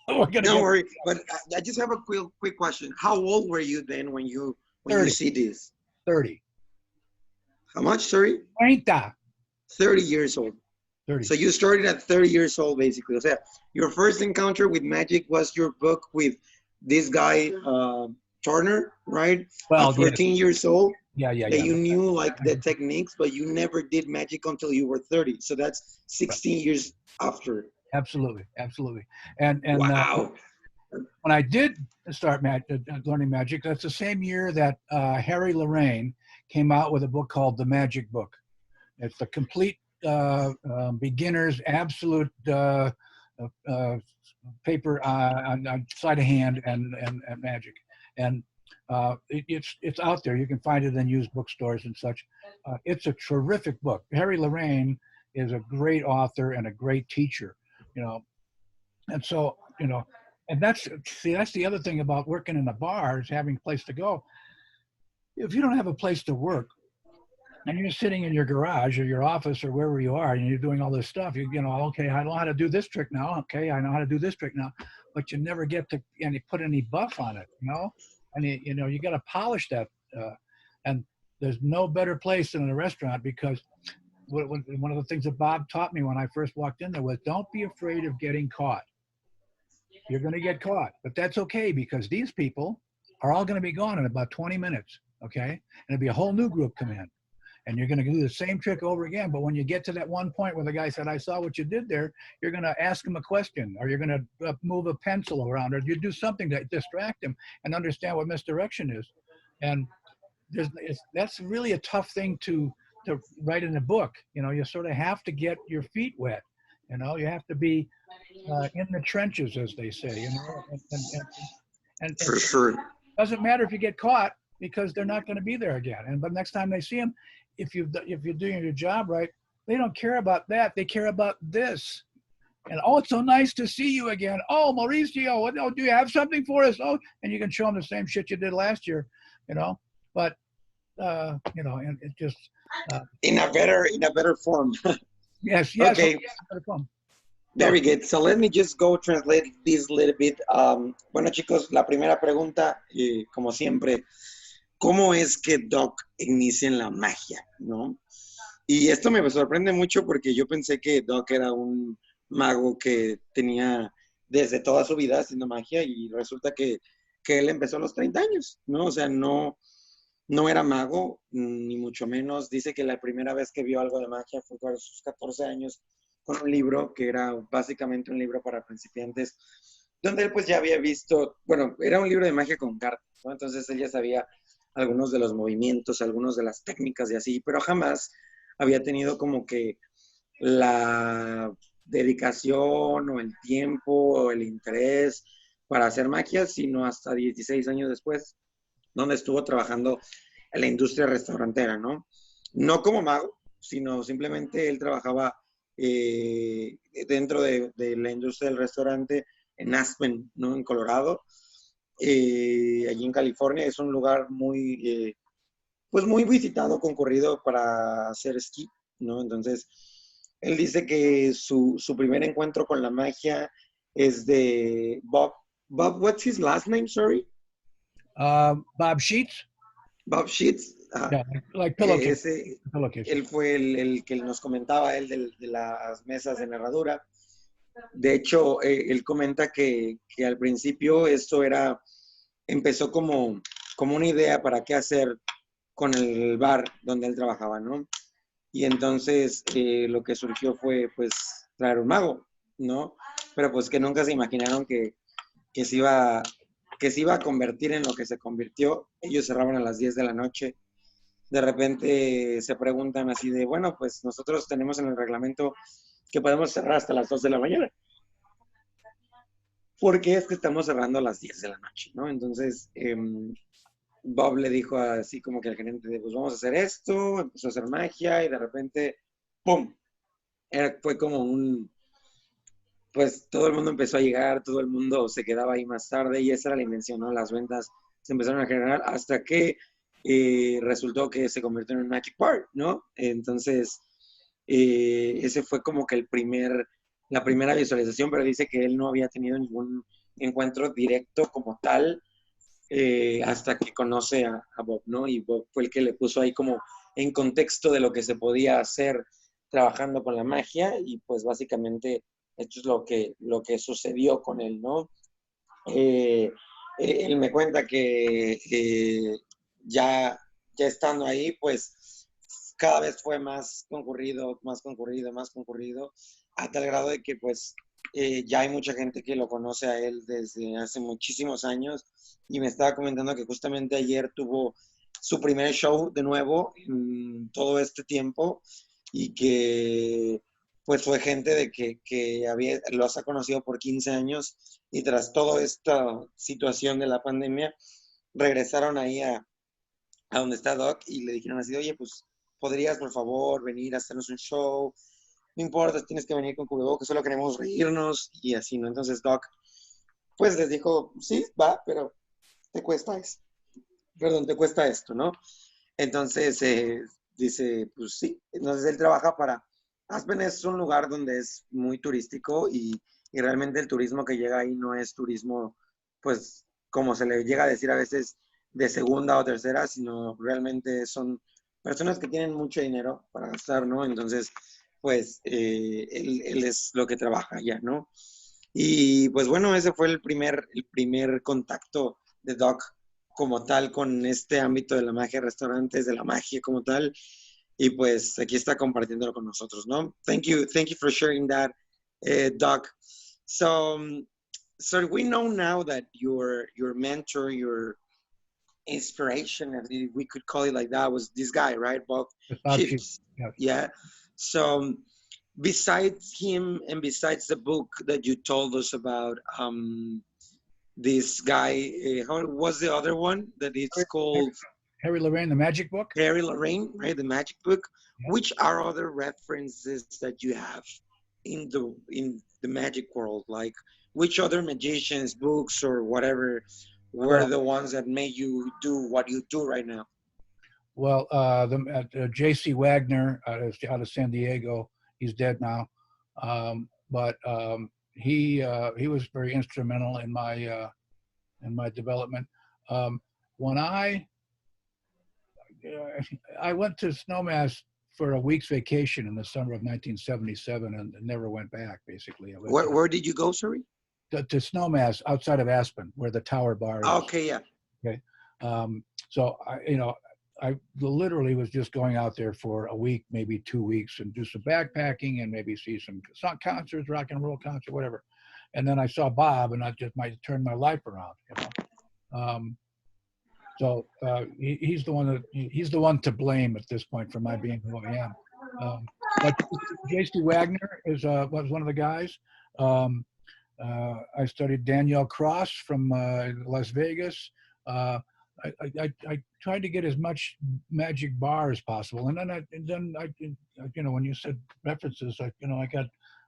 Speaker 1: Don't worry, but I just have a quick question. How old were you then when you see this?
Speaker 4: 30.
Speaker 1: How much, sorry? 30 years old.
Speaker 4: 30.
Speaker 1: So you started at 30 years old, basically. So your first encounter with magic was your book with this guy, Turner, right?
Speaker 4: Well,
Speaker 1: at 14 years old.
Speaker 4: Yeah.
Speaker 1: You knew like the techniques, but you never did magic until you were 30. So that's 16 years after.
Speaker 4: Absolutely. And
Speaker 1: wow.
Speaker 4: When I did start learning magic, that's the same year that Harry Lorraine came out with a book called The Magic Book. It's the complete beginner's absolute paper on sleight of hand and magic. And it's out there. You can find it in used bookstores and such. It's a terrific book. Harry Lorraine is a great author and a great teacher. You know, and so, you know, and that's the other thing about working in a bar is having a place to go. If you don't have a place to work and you're sitting in your garage or your office or wherever you are and you're doing all this stuff, you know, okay, I know how to do this trick now. Okay, I know how to do this trick now, but you never get to put any buff on it, you know, and you know, you got to polish that. And there's no better place than in a restaurant, because one of the things that Bob taught me when I first walked in there was, don't be afraid of getting caught. You're going to get caught, but that's okay, because these people are all going to be gone in about 20 minutes, okay? And it'll be a whole new group come in, and you're going to do the same trick over again. But when you get to that one point where the guy said, I saw what you did there, you're going to ask him a question, or you're going to move a pencil around, or you do something to distract him and understand what misdirection is. And that's really a tough thing to write in a book. You know, you sort of have to get your feet wet. You know, you have to be in the trenches, as they say. You know, and
Speaker 1: for sure.
Speaker 4: Doesn't matter if you get caught, because they're not going to be there again. But next time they see them, if you're doing your job right, they don't care about that. They care about this. And oh, it's so nice to see you again. Oh, Mauricio, what, oh, do you have something for us? Oh, and you can show them the same shit you did last year, you know. But you know, and it just
Speaker 1: in a better form.
Speaker 4: yes,
Speaker 1: Okay.
Speaker 4: Better form.
Speaker 1: Very good. So let me just go translate this a little bit. Bueno, chicos, la primera pregunta, como siempre, ¿cómo es que Doc inicia en la magia, no? Y esto me sorprende mucho porque yo pensé que Doc era un mago que tenía desde toda su vida haciendo magia y resulta que él empezó a los 30 años, ¿no? O sea, no era mago, ni mucho menos. Dice que la primera vez que vio algo de magia fue a sus 14 años con un libro que era básicamente un libro para principiantes, donde él pues ya había visto, bueno, era un libro de magia con cartas, ¿no? Entonces él ya sabía algunos de los movimientos, algunos de las técnicas y así, pero jamás había tenido como que la dedicación o el tiempo o el interés para hacer magia, sino hasta 16 años después, donde estuvo trabajando en la industria restaurantera, ¿no? No como mago, sino simplemente él trabajaba dentro de la industria del restaurante en Aspen, ¿no? En Colorado. Allí en California es un lugar muy, pues muy visitado, concurrido para hacer esquí, ¿no? Entonces, él dice que su primer encuentro con la magia es de Bob, what's his last name, sorry?
Speaker 4: Bob Sheets.
Speaker 1: Bob Sheets.
Speaker 4: Yeah, like pillowcase.
Speaker 1: Él fue el que nos comentaba, él de las mesas de herradura. De hecho, él comenta que al principio esto empezó como una idea para qué hacer con el bar donde él trabajaba, ¿no? Y entonces lo que surgió fue pues traer un mago, ¿no? Pero pues que nunca se imaginaron que se iba a convertir en lo que se convirtió. Ellos cerraban a las 10 de la noche. De repente se preguntan así de, bueno, pues nosotros tenemos en el reglamento que podemos cerrar hasta las 2 de la mañana. ¿Por qué es que estamos cerrando a las 10 de la noche, no? Entonces, Bob le dijo así como que al gerente de, pues vamos a hacer esto, empezó a hacer magia y de repente, ¡pum! Fue como pues todo el mundo empezó a llegar, todo el mundo se quedaba ahí más tarde y esa era la intención, ¿no? Las ventas se empezaron a generar hasta que resultó que se convirtió en un Magic Bar, ¿no? Entonces, ese fue como que la primera visualización, pero dice que él no había tenido ningún encuentro directo como tal hasta que conoce a Bob, ¿no? Y Bob fue el que le puso ahí como en contexto de lo que se podía hacer trabajando con la magia y pues básicamente esto es lo que sucedió con él, ¿no? Él me cuenta que ya estando ahí, pues cada vez fue más concurrido, a tal grado de que pues ya hay mucha gente que lo conoce a él desde hace muchísimos años y me estaba comentando que justamente ayer tuvo su primer show de nuevo en todo este tiempo y que pues fue gente de que los ha conocido por 15 años y tras toda esta situación de la pandemia regresaron ahí a donde está Doc y le dijeron así, oye, pues podrías por favor venir a hacernos un show, no importa, tienes que venir con cubrebocas, solo queremos reírnos y así, ¿no? Entonces Doc pues les dijo, sí, va, pero te cuesta esto, ¿no? Entonces dice, pues sí, entonces él trabaja para, Aspen es un lugar donde es muy turístico y realmente el turismo que llega ahí no es turismo, pues como se le llega a decir a veces de segunda o tercera, sino realmente son personas que tienen mucho dinero para gastar, ¿no? Entonces, pues él es lo que trabaja allá, ¿no? Y pues bueno, ese fue el primer contacto de Doc como tal con este ámbito de la magia, restaurantes, de la magia como tal. Y pues aquí está compartiéndolo con nosotros, ¿no? Thank you for sharing that, Doc. So we know now that your mentor, your inspiration, if we could call it like that, was this guy, right, Bob Sheets? Yeah. So besides him and besides the book that you told us about, this guy, how was the other one that it's called?
Speaker 4: Harry Lorraine, the Magic Book.
Speaker 1: Harry Lorraine, right? The Magic Book.
Speaker 4: Yeah.
Speaker 1: Which are other references that you have in the magic world? Like, which other magicians, books, or whatever were the ones that made you do what you do right now?
Speaker 4: Well, J.C. Wagner out of San Diego, he's dead now, but he was very instrumental in my development. When I went to Snowmass for a week's vacation in the summer of 1977 and never went back. Basically,
Speaker 1: Where did you go, sorry?
Speaker 4: To Snowmass outside of Aspen, where the Tower Bar is.
Speaker 1: Okay, yeah.
Speaker 4: Okay, so I literally was just going out there for a week, maybe 2 weeks, and do some backpacking and maybe see some concerts, rock and roll concert, whatever. And then I saw Bob, and I just might turn my life around, you know. So he's the one to blame at this point for my being who I am. But J.C. Wagner was one of the guys. I studied Danielle Cross from Las Vegas. I tried to get as much magic bar as possible, and then I you know, when you said references, I got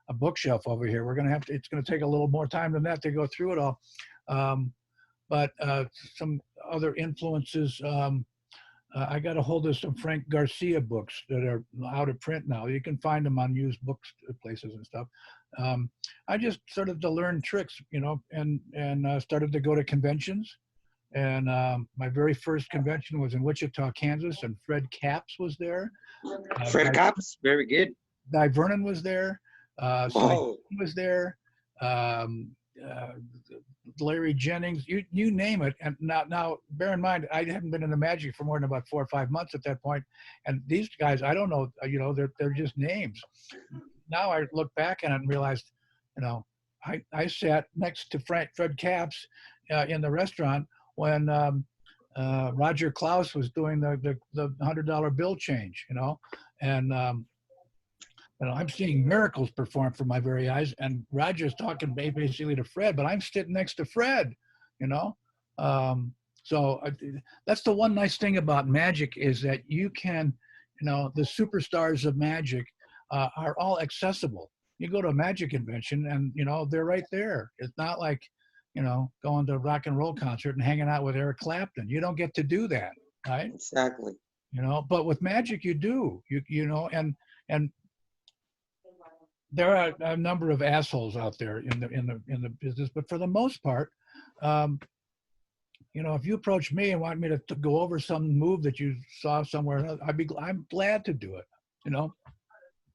Speaker 4: a bookshelf over here. It's gonna take a little more time than that to go through it all. But some other influences, I got a hold of some Frank Garcia books that are out of print now. You can find them on used books places and stuff. I just started to learn tricks, you know, and started to go to conventions. And my very first convention was in Wichita, Kansas, and Fred Capps was there.
Speaker 1: Fred Capps, very good.
Speaker 4: Di Vernon was there.
Speaker 1: Whoa.
Speaker 4: Was there. Larry Jennings, you name it. And now, bear in mind, I hadn't been into magic for more than about 4 or 5 months at that point. And these guys, I don't know, you know, they're just names. Now I look back and realized, you know, I sat next to Fred Capps in the restaurant when Roger Klaus was doing the $100 bill change, you know, and you know, I'm seeing miracles performed for my very eyes, and Roger's talking basically to Fred, but I'm sitting next to Fred, you know. So that's the one nice thing about magic, is that you can, you know, the superstars of magic are all accessible. You go to a magic convention and, you know, they're right there. It's not like, you know, going to a rock and roll concert and hanging out with Eric Clapton. You don't get to do that, right?
Speaker 1: Exactly.
Speaker 4: You know, but with magic you do. You know, and there are a number of assholes out there in the business, but for the most part, you know, if you approach me and want me to go over some move that you saw somewhere, I'm glad to do it. You know,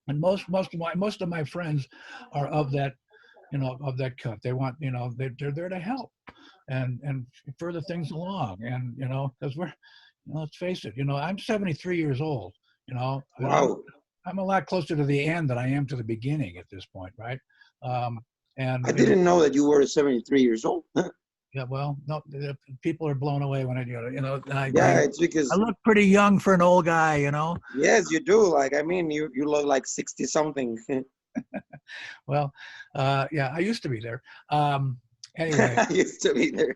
Speaker 4: and most of my friends are of that, you know, of that cut. They want, you know, they're there to help and further things along, and you know, because we're, you know, let's face it, you know, I'm 73 years old. You know,
Speaker 1: wow.
Speaker 4: I'm a lot closer to the end than I am to the beginning at this point, right? And
Speaker 1: I didn't know that you were 73 years old.
Speaker 4: Yeah, well, no, people are blown away when I do it. You know,
Speaker 1: it's because
Speaker 4: I look pretty young for an old guy. You know.
Speaker 1: Yes, you do. Like, I mean, you look like 60 something.
Speaker 4: Well, yeah, I used to be there. Anyway,
Speaker 1: I used to be there.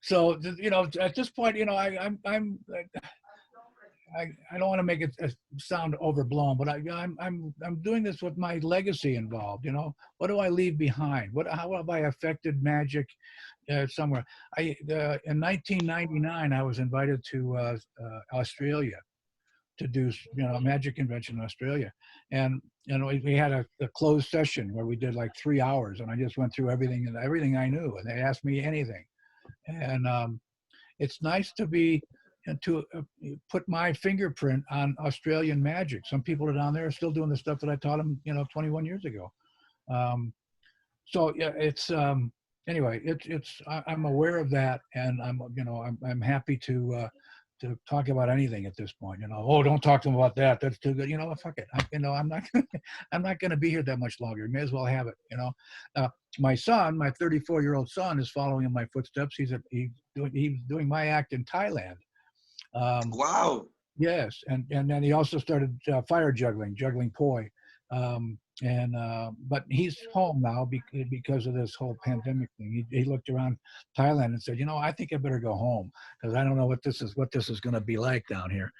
Speaker 4: So you know, at this point, you know, I don't want to make it sound overblown, but I'm doing this with my legacy involved. You know, what do I leave behind? How have I affected magic somewhere? In 1999, I was invited to Australia to do, you know, a magic convention in Australia, and you know, we had a closed session where we did like 3 hours, and I just went through everything I knew, and they asked me anything, and it's nice to be. And to put my fingerprint on Australian magic. Some people are down there still doing the stuff that I taught them, you know, 21 years ago. So yeah, it's anyway. I'm aware of that, and I'm happy to talk about anything at this point. You know, oh, don't talk to them about that. That's too good. You know, fuck it. I'm not going to be here that much longer. May as well have it. You know, my son, my 34-year-old son, is following in my footsteps. He's doing my act in Thailand.
Speaker 1: Wow.
Speaker 4: Yes, and then he also started fire juggling poi. And but he's home now because of this whole pandemic thing. He looked around Thailand and said, I think I better go home because I don't know what this is going to be like down here.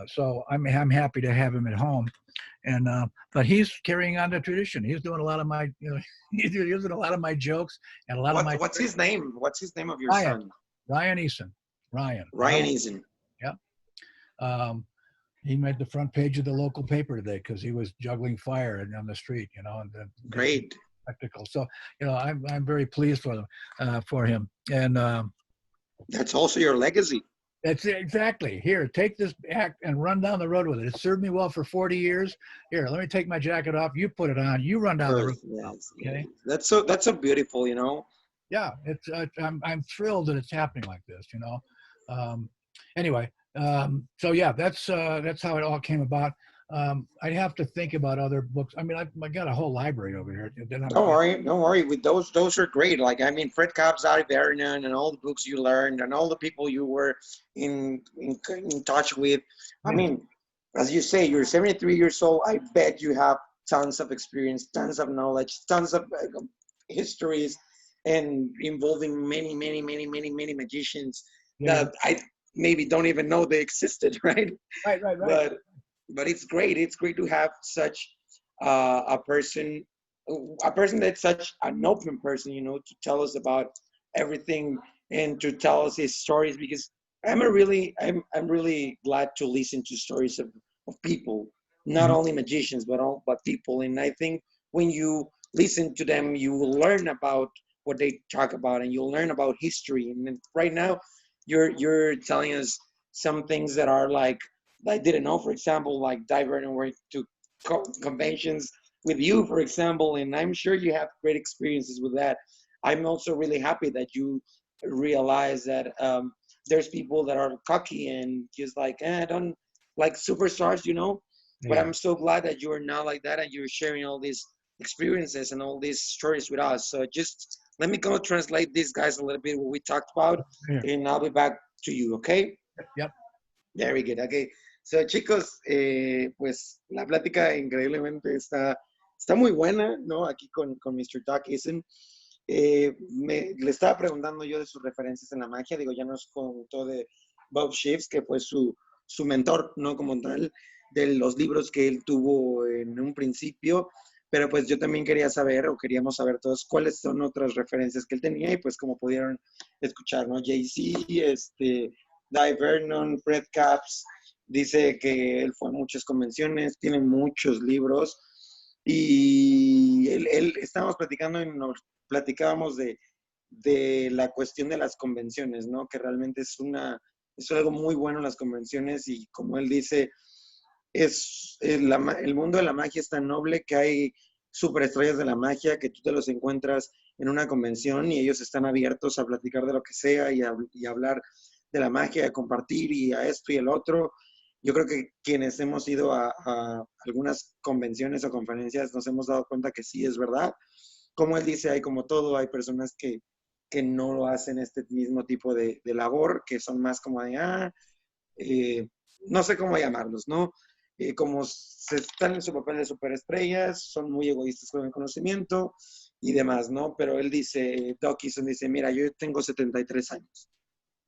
Speaker 4: So I'm happy to have him at home. And but he's carrying on the tradition. He's doing a lot of my he's using a lot of my jokes and a lot of my.
Speaker 1: What's his name? What's his name of your
Speaker 4: Ryan.
Speaker 1: son?
Speaker 4: Ryan Eason. Ryan
Speaker 1: Eason.
Speaker 4: Yeah. He made the front page of the local paper today because he was juggling fire on the street, and
Speaker 1: Great
Speaker 4: spectacle. So, I'm very pleased for him, and
Speaker 1: that's also your legacy.
Speaker 4: That's exactly. Here, take this act and run down the road with it. It served me well for 40 years. Here, let me take my jacket off. You put it on. You run down the road.
Speaker 1: Yes.
Speaker 4: Okay.
Speaker 1: That's so beautiful,
Speaker 4: Yeah, it's. I'm thrilled that it's happening like this. Anyway. So yeah, that's how it all came about. I'd have to think about other books. I mean, I got a whole library over here.
Speaker 1: Don't worry. With those are great. Like, I mean, Fred Cobb's Out Vernon and all the books you learned and all the people you were in touch with. I mean, as you say, you're 73 years old. I bet you have tons of experience, tons of knowledge, tons of histories, and involving many magicians that I maybe don't even know they existed, right?
Speaker 4: Right.
Speaker 1: But it's great. It's great to have such a person that's such an open person, to tell us about everything and to tell us his stories, because I'm really glad to listen to stories of people, not only magicians, but people. And I think when you listen to them, you will learn about what they talk about, and you'll learn about history. And right now, you're telling us some things that are like I didn't know. For example, like divert and work to conventions with you, for example, and I'm sure you have great experiences with that. I'm also really happy that you realize that there's people that are cocky and just like, I don't like superstars, But I'm so glad that you are not like that and you're sharing all these experiences and all these stories with us. So just let me go translate these guys a little bit what we talked about, and I'll be back to you, okay?
Speaker 4: Yep.
Speaker 1: Very good. Okay. So, chicos, pues la plática increíblemente está muy buena, ¿no? Aquí con Mr. Doc Eason. Le estaba preguntando yo de sus referencias en la magia. Digo, ya nos contó de Bob Shifts, que fue su mentor, ¿no? Como tal, de los libros que él tuvo en un principio. Pero pues yo también quería saber, o queríamos saber todos, cuáles son otras referencias que él tenía. Y pues como pudieron escuchar, ¿no? Jay-Z, Di Vernon, Fred Capps. Dice que él fue a muchas convenciones, tiene muchos libros. Y él estábamos platicando y nos platicábamos de la cuestión de las convenciones, ¿no? Que realmente es algo muy bueno las convenciones, y como él dice, el mundo de la magia es tan noble que hay superestrellas de la magia que tú te los encuentras en una convención y ellos están abiertos a platicar de lo que sea y a hablar de la magia, a compartir y a esto y el otro. Yo creo que quienes hemos ido a algunas convenciones o conferencias nos hemos dado cuenta que sí es verdad. Como él dice, hay como todo, hay personas que no lo hacen este mismo tipo de labor, que son más como de, no sé cómo llamarlos, ¿no? Como se están en su papel de superestrellas, son muy egoístas con el conocimiento y demás, ¿no? Pero él dice, Doc Eason dice, mira, yo tengo 73 años.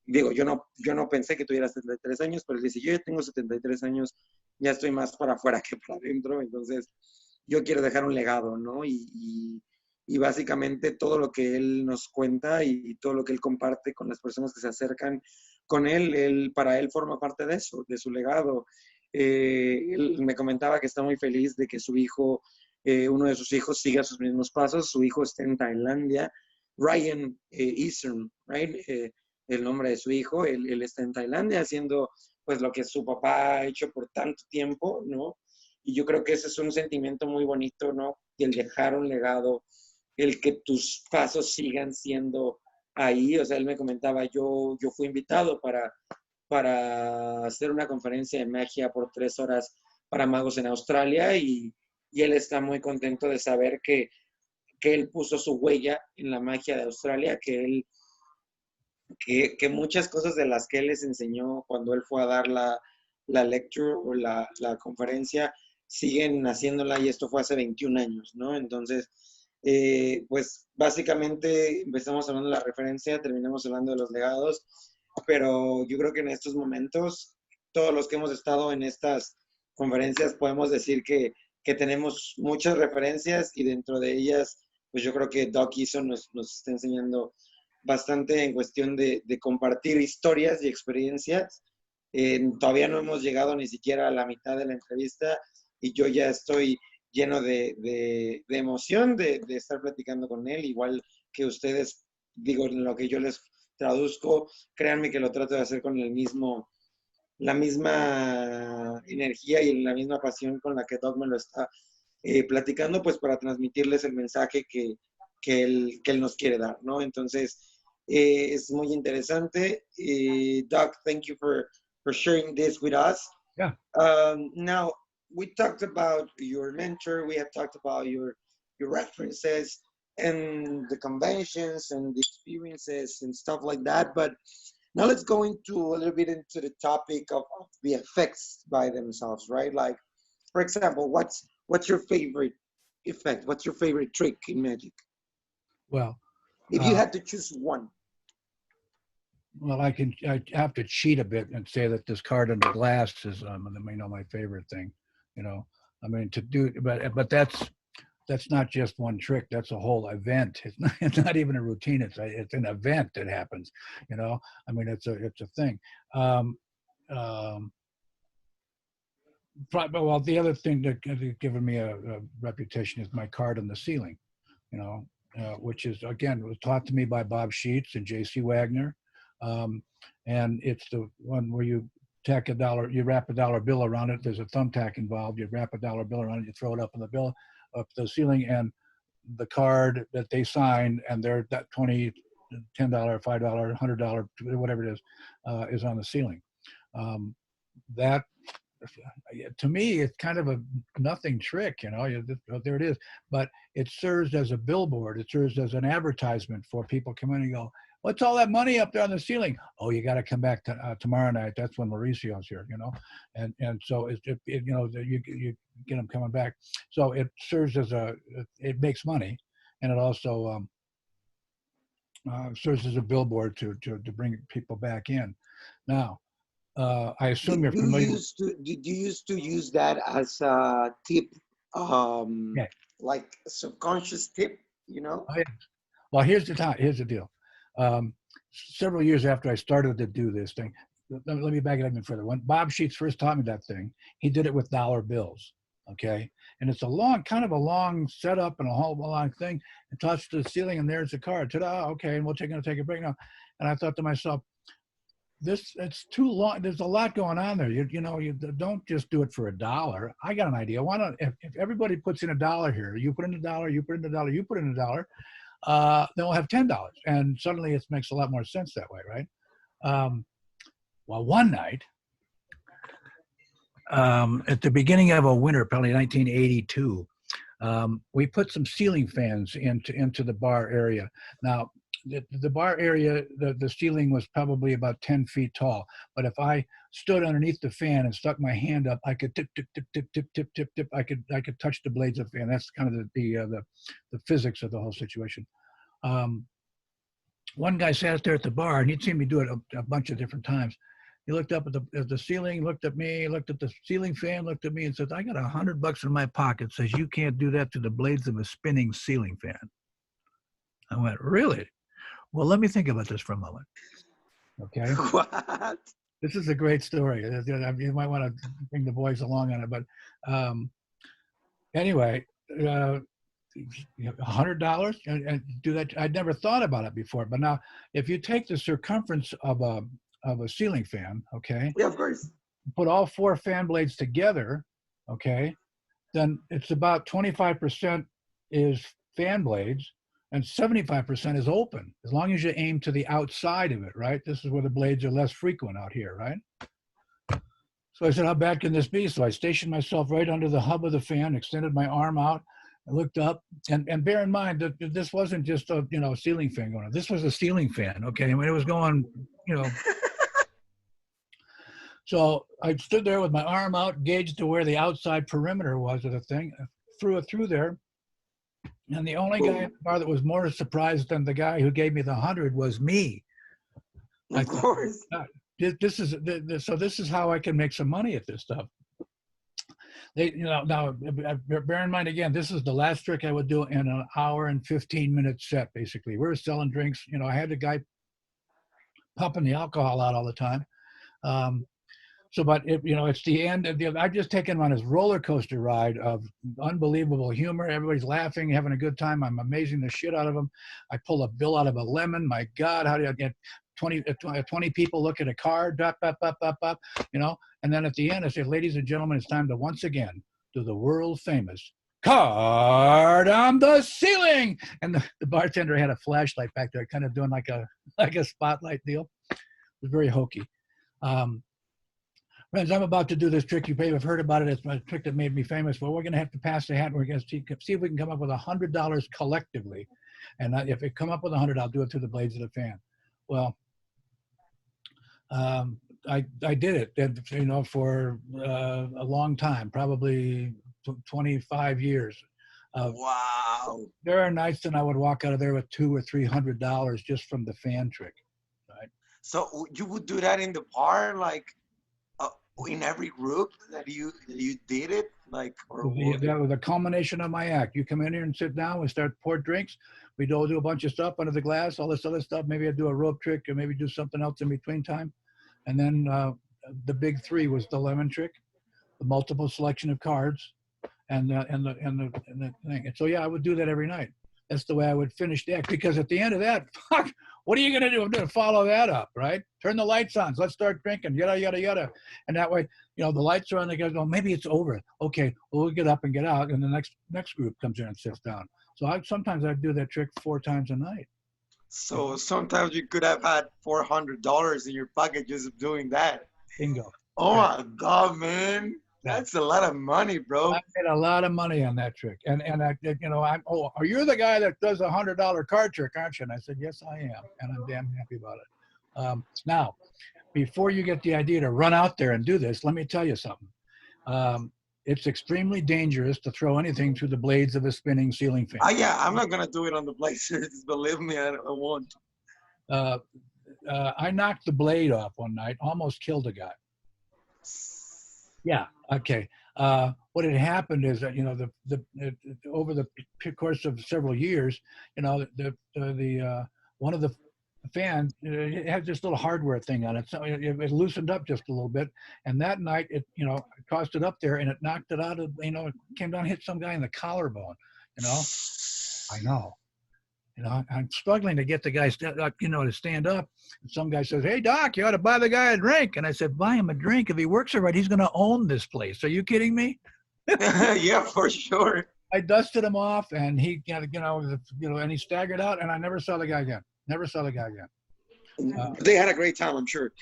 Speaker 1: Digo, yo no pensé que tuviera 73 años, pero él dice, yo ya tengo 73 años, ya estoy más para afuera que para adentro, entonces yo quiero dejar un legado, ¿no? Y básicamente todo lo que él nos cuenta y todo lo que él comparte con las personas que se acercan con él, para él forma parte de eso, de su legado. Él me comentaba que está muy feliz de que su hijo, uno de sus hijos, siga sus mismos pasos. Su hijo está en Tailandia, Ryan Eason, right? El nombre de su hijo, él está en Tailandia haciendo pues lo que su papá ha hecho por tanto tiempo, ¿no? Y yo creo que ese es un sentimiento muy bonito, ¿no? El dejar un legado, el que tus pasos sigan siendo ahí. O sea, él me comentaba, yo fui invitado para hacer una conferencia de magia por 3 horas para magos en Australia, y él está muy contento de saber que él puso su huella en la magia de Australia, que muchas cosas de las que él les enseñó cuando él fue a dar la lecture o la conferencia, siguen haciéndola y esto fue hace 21 años, ¿no? Entonces, pues básicamente empezamos hablando de la referencia, terminamos hablando de los legados, pero yo creo que en estos momentos, todos los que hemos estado en estas conferencias podemos decir que tenemos muchas referencias y dentro de ellas, pues yo creo que Doc Eason nos está enseñando bastante en cuestión de compartir historias y experiencias. Todavía no hemos llegado ni siquiera a la mitad de la entrevista y yo ya estoy lleno de emoción de estar platicando con él, igual que ustedes, digo, en lo que yo les traduzco, créanme que lo trato de hacer con la misma energía y la misma pasión con la que Doc me lo está platicando, pues para transmitirles el mensaje que él nos quiere dar, ¿no? Entonces, es muy interesante. Doc, thank you for sharing this with us.
Speaker 4: Yeah.
Speaker 1: Now, we talked about your mentor, we have talked about your references and the conventions and the experiences and stuff like that, but now let's go into a little bit into the topic of the effects by themselves, right? Like, for example, what's your favorite effect? What's your favorite trick in magic?
Speaker 4: Well,
Speaker 1: If you had to choose one.
Speaker 4: well, I have to cheat a bit and say that this card under glass is, my favorite thing. I mean, to do, but that's not just one trick. That's a whole event. It's not even a routine. It's an event that happens. I mean, it's a thing. Well, the other thing that has given me a reputation is my card on the ceiling. Which is, again, was taught to me by Bob Sheets and J.C. Wagner. And it's the one where you tack you wrap a dollar bill around it. There's a thumbtack involved. You wrap a dollar bill around it, you throw it up on the bill, up the ceiling, and the card that they sign, and they're that $20, $10, $5, $100, whatever it is on the ceiling. That, to me, it's kind of a nothing trick, there it is. But it serves as a billboard. It serves as an advertisement for people come in and go, what's all that money up there on the ceiling? Oh, you got to come back tomorrow night. That's when Mauricio's here, and so you get them coming back. So it serves as it makes money, and it also serves as a billboard to bring people back in. Now, I assume you're familiar.
Speaker 1: Did you used to use that as a tip,
Speaker 4: Yeah.
Speaker 1: like a subconscious tip,
Speaker 4: Oh, yeah. Well, here's the deal. Several years after I started to do this thing, let me back it up even further. When Bob Sheets first taught me that thing, he did it with dollar bills. Okay. And it's kind of a long setup and a whole long thing, and touched the ceiling, and there's the card. Ta-da. Okay. And we're going to take a break now. And I thought to myself, it's too long. There's a lot going on there. You don't just do it for $1. I got an idea. Why not? If everybody puts in $1 here, you put in $1, you put in $1, you put in $1, then we'll have $10. And suddenly it makes a lot more sense that way, right? Well, one night, at the beginning of a winter, probably 1982, we put some ceiling fans into the bar area. Now, the bar area, the ceiling was probably about 10 feet tall. But if I stood underneath the fan and stuck my hand up, I could tip, tip, tip, tip, tip, tip, tip, tip. I could touch the blades of the fan. That's kind of the physics of the whole situation. One guy sat there at the bar, and he'd seen me do it a bunch of different times. He looked up at the ceiling, looked at me, looked at the ceiling fan, looked at me, and said, "I got $100 in my pocket. Says you can't do that to the blades of a spinning ceiling fan." I went, "Really? Well, let me think about this for a moment." Okay.
Speaker 1: What?
Speaker 4: This is a great story. You might want to bring the boys along on it, but anyway, $100 and do that. I'd never thought about it before, but now if you take the circumference of a ceiling fan, okay,
Speaker 1: Yeah, of course.
Speaker 4: put all 4 fan blades together, okay, then it's about 25% is fan blades and 75% is open, as long as you aim to the outside of it, right? This is where the blades are less frequent out here, right? So I said, how bad can this be? So I stationed myself right under the hub of the fan, extended my arm out, I looked up, and bear in mind that this wasn't just a ceiling fan going on. This was a ceiling fan, okay? I mean, it was going, So I stood there with my arm out, gauged to where the outside perimeter was of the thing, threw it through there. And the only guy in the bar that was more surprised than the guy who gave me the 100 was me.
Speaker 1: Of course.
Speaker 4: This is how I can make some money at this stuff. Now bear in mind again, this is the last trick I would do in an hour and 15-minute set. Basically, we were selling drinks. I had the guy pumping the alcohol out all the time. But it's the end of I've just taken him on his roller coaster ride of unbelievable humor. Everybody's laughing, having a good time. I'm amazing the shit out of them. I pull a bill out of a lemon. My God, how do I get 20 people look at a card, and then at the end I say, ladies and gentlemen, it's time to once again do the world famous card on the ceiling. And the bartender had a flashlight back there, kind of doing like a spotlight deal. It was very hokey. Friends, I'm about to do this trick. You may have heard about it. It's a trick that made me famous, but we're going to have to pass the hat. We're going to see if we can come up with $100 collectively. And if we come up with 100, I'll do it through the blades of the fan. Well, I did it, for a long time, probably 25 years.
Speaker 1: Wow.
Speaker 4: There are nights that I would walk out of there with $200 or $300 just from the fan trick. Right?
Speaker 1: So you would do that in the bar, like in every group that you did it, like?
Speaker 4: That was the culmination of my act. You come in here and sit down. We start pour drinks. We do a bunch of stuff under the glass, all this other stuff. Maybe I do a rope trick, or maybe do something else in between time. And then the big three was the lemon trick, the multiple selection of cards, and the thing. And so yeah, I would do that every night. That's the way I would finish the act, because at the end of that, fuck, what are you going to do? I'm going to follow that up, right? Turn the lights on. Let's start drinking, yada, yada, yada. And that way, the lights are on. They go, maybe it's over. Okay, well, we'll get up and get out. And the next group comes in and sits down. So sometimes I'd do that trick 4 times a night.
Speaker 1: So sometimes you could have had $400 in your pocket just doing that.
Speaker 4: Bingo.
Speaker 1: Oh my God, man. That's a lot of money, bro.
Speaker 4: I made a lot of money on that trick. And you're the guy that does a $100 card trick, aren't you? And I said, yes, I am. And I'm damn happy about it. Now, before you get the idea to run out there and do this, let me tell you something. It's extremely dangerous to throw anything through the blades of a spinning ceiling fan.
Speaker 1: Yeah, I'm not going to do it on the blades. Believe me, I won't.
Speaker 4: I knocked the blade off one night, almost killed a guy. Yeah. Okay. What had happened is that over the course of several years, one of the fans, it had this little hardware thing on it, so it loosened up just a little bit. And that night, it tossed it up there and it knocked it out of, it came down, hit some guy in the collarbone. I know. I'm struggling to get the guy to stand up. And some guy says, "Hey, Doc, you ought to buy the guy a drink." And I said, "Buy him a drink. If he works all right, he's going to own this place. Are you kidding me?"
Speaker 1: Yeah, for sure.
Speaker 4: I dusted him off, and he, and he staggered out, and I never saw the guy again. Never saw the guy again.
Speaker 1: They had a great time, I'm sure.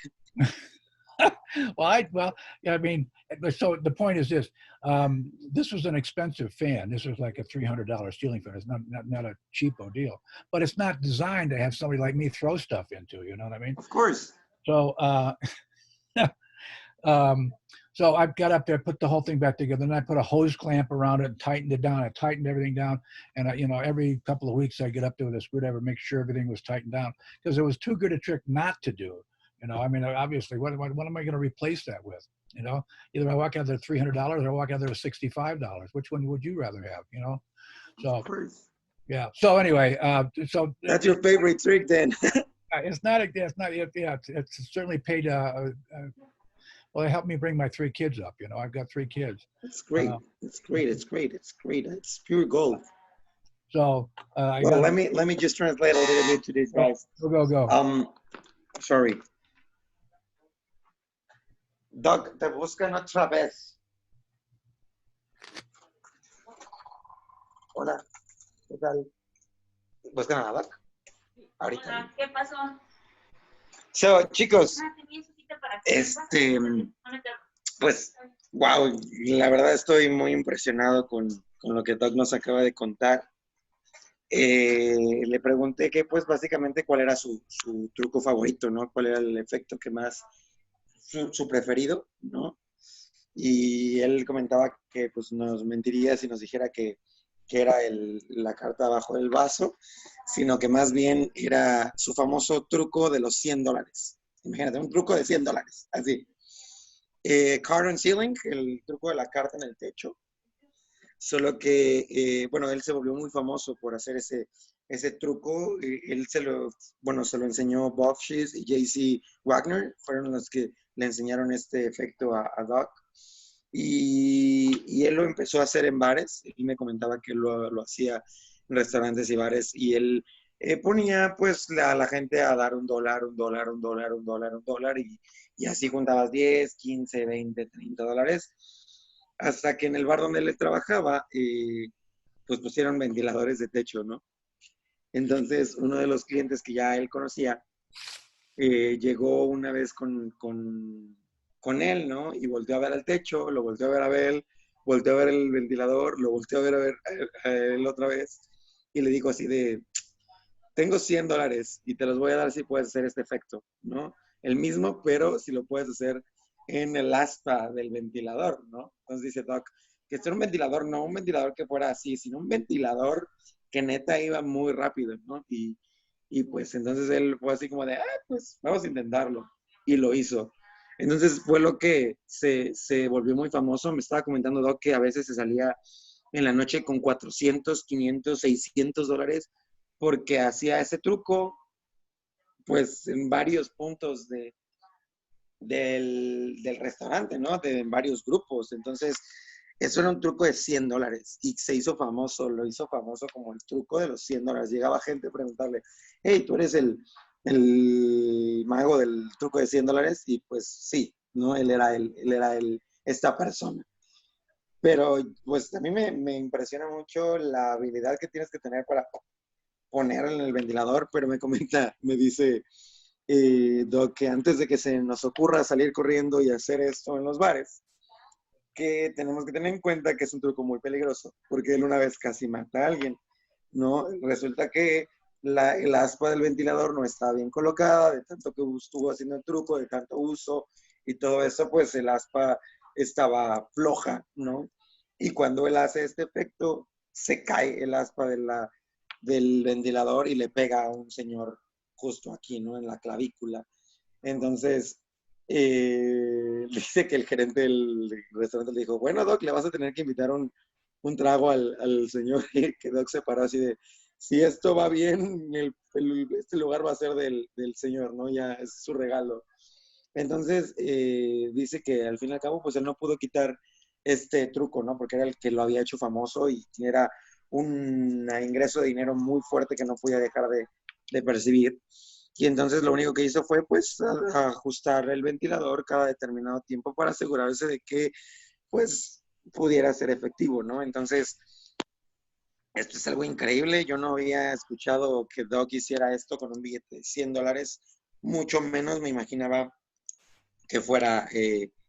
Speaker 4: So the point is this: this was an expensive fan. This was like a $300 ceiling fan. It's not a cheapo deal, but it's not designed to have somebody like me throw stuff into. You know what I mean?
Speaker 1: Of course.
Speaker 4: So, so I got up there, put the whole thing back together, and I put a hose clamp around it and tightened it down. I tightened everything down, and every couple of weeks I get up there with a screwdriver, make sure everything was tightened down, because it was too good a trick not to do. Obviously, what am I going to replace that with? Either I walk out there $300 or I walk out there with $65. Which one would you rather have? So, yeah. So anyway, so
Speaker 1: that's your favorite trick, then?
Speaker 4: It's certainly paid. Well, it helped me bring my 3 kids up. I've got 3 kids.
Speaker 1: It's great. It's great. It's great. It's great. It's pure gold.
Speaker 4: So
Speaker 1: let me just translate a little bit to these guys.
Speaker 4: Go.
Speaker 1: Sorry. Doc, te buscan otra vez. Hola. ¿Qué tal? ¿Buscan a Doc? Ahorita.
Speaker 5: ¿Qué pasó?
Speaker 1: So, chicos, pues, wow, la verdad estoy muy impresionado con lo que Doc nos acaba de contar. Le pregunté que, pues, básicamente cuál era su truco favorito, ¿no? Cuál era el efecto que más su preferido, ¿no? Y él comentaba que pues nos mentiría si nos dijera que era la carta abajo del vaso, sino que más bien era su famoso truco de los $100. Imagínate, un truco de $100, así. Card on ceiling, el truco de la carta en el techo. Solo que, bueno, él se volvió muy famoso por hacer ese truco. Él se lo enseñó Bob Schiss y J.C. Wagner, fueron los que le enseñaron este efecto a Doc. Y él lo empezó a hacer en bares. Él me comentaba que lo hacía en restaurantes y bares. Y él ponía pues a la gente a dar $1, $1, $1, $1, $1. Y así juntabas 10, 15, 20, $30. Hasta que en el bar donde él trabajaba, pues pusieron ventiladores de techo, ¿no? Entonces, uno de los clientes que ya él conocía, llegó una vez con él, ¿no? Y volteó a ver al techo, lo volteó a ver él, volteó a ver el ventilador, lo volteó a ver a él otra vez, y le dijo así de, tengo $100 y te los voy a dar si puedes hacer este efecto, ¿no? El mismo, pero si lo puedes hacer en el aspa del ventilador, ¿no? Entonces dice Doc, que este era un ventilador, no un ventilador que fuera así, sino un ventilador que neta iba muy rápido, ¿no? Y pues entonces él fue así como de, pues vamos a intentarlo. Y lo hizo. Entonces fue lo que se volvió muy famoso. Me estaba comentando Doc que a veces se salía en la noche con 400, 500, $600 porque hacía ese truco pues en varios puntos del restaurante, ¿no? En varios grupos. Entonces, eso era un truco de $100 y se hizo famoso, lo hizo famoso como el truco de los $100. Llegaba gente a preguntarle, hey, ¿tú eres el mago del truco de $100? Y pues sí, ¿no? Él era esta persona. Pero pues a mí me impresiona mucho la habilidad que tienes que tener para poner en el ventilador, pero me dice Doc, que antes de que se nos ocurra salir corriendo y hacer esto en los bares, que tenemos que tener en cuenta que es un truco muy peligroso, porque él una vez casi mata a alguien, ¿no? Resulta que el aspa del ventilador no estaba bien colocada, de tanto que estuvo haciendo el truco, de tanto uso y todo eso, pues el aspa estaba floja, ¿no? Y cuando él hace este efecto, se cae el aspa del ventilador y le pega a un señor justo aquí, ¿no? En la clavícula. Entonces, dice que el gerente del restaurante le dijo, bueno, Doc, le vas a tener que invitar un trago al señor, y que Doc se paró así de, si esto va bien, este lugar va a ser del señor, ¿no? Ya es su regalo. Entonces, dice que al fin y al cabo, pues él no pudo quitar este truco, ¿no? Porque era el que lo había hecho famoso y era un ingreso de dinero muy fuerte que no podía dejar de percibir. Y entonces lo único que hizo fue pues ajustar el ventilador cada determinado tiempo para asegurarse de que pues pudiera ser efectivo, ¿no? Entonces, esto es algo increíble. Yo no había escuchado que Doc hiciera esto con un billete de $100, mucho menos me imaginaba que fuera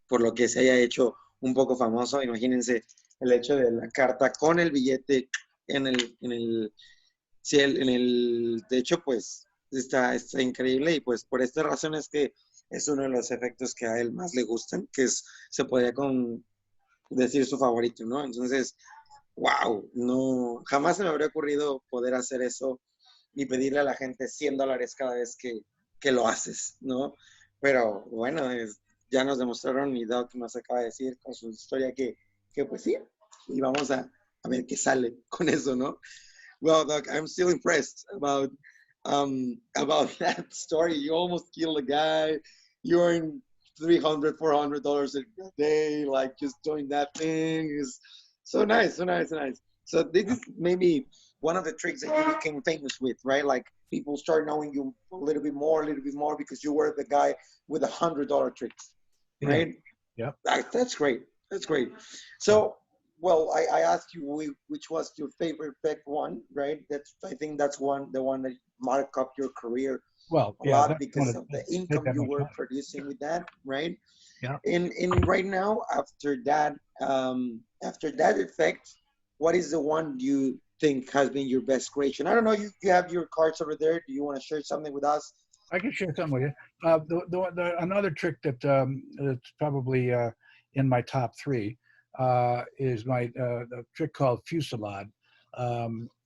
Speaker 1: por lo que se haya hecho un poco famoso. Imagínense el hecho de la carta con el billete en el techo, pues está increíble, y pues por estas razones que es uno de los efectos que a él más le gustan, que se podría decir su favorito, ¿no? Entonces, wow, no, jamás se me habría ocurrido poder hacer eso y pedirle a la gente $100 cada vez que lo haces, ¿no? Pero bueno, ya nos demostraron, y Doc nos acaba de decir con su historia que pues sí, y vamos a ver qué sale con eso, ¿no? Well, Doc, I'm still impressed about that story. You almost killed a guy. You earn $300, $400 a day, like just doing that thing is so nice, so nice, so nice. So this is maybe one of the tricks that you became famous with, right? Like people start knowing you a little bit more because you were the guy with $100 tricks, right?
Speaker 4: Yeah.
Speaker 1: That's great. That's great. So, well, I asked you which was your favorite effect one, right? I think that's the one that marked up your career
Speaker 4: Well,
Speaker 1: a lot because of the income you were
Speaker 4: time.
Speaker 1: producing with that, right?
Speaker 4: Yeah.
Speaker 1: And right now, after that effect, what is the one you think has been your best creation? I don't know. You have your cards over there. Do you want to share something with us
Speaker 4: I can share something with you. Another trick that that's probably in my top three is the trick called fusillade.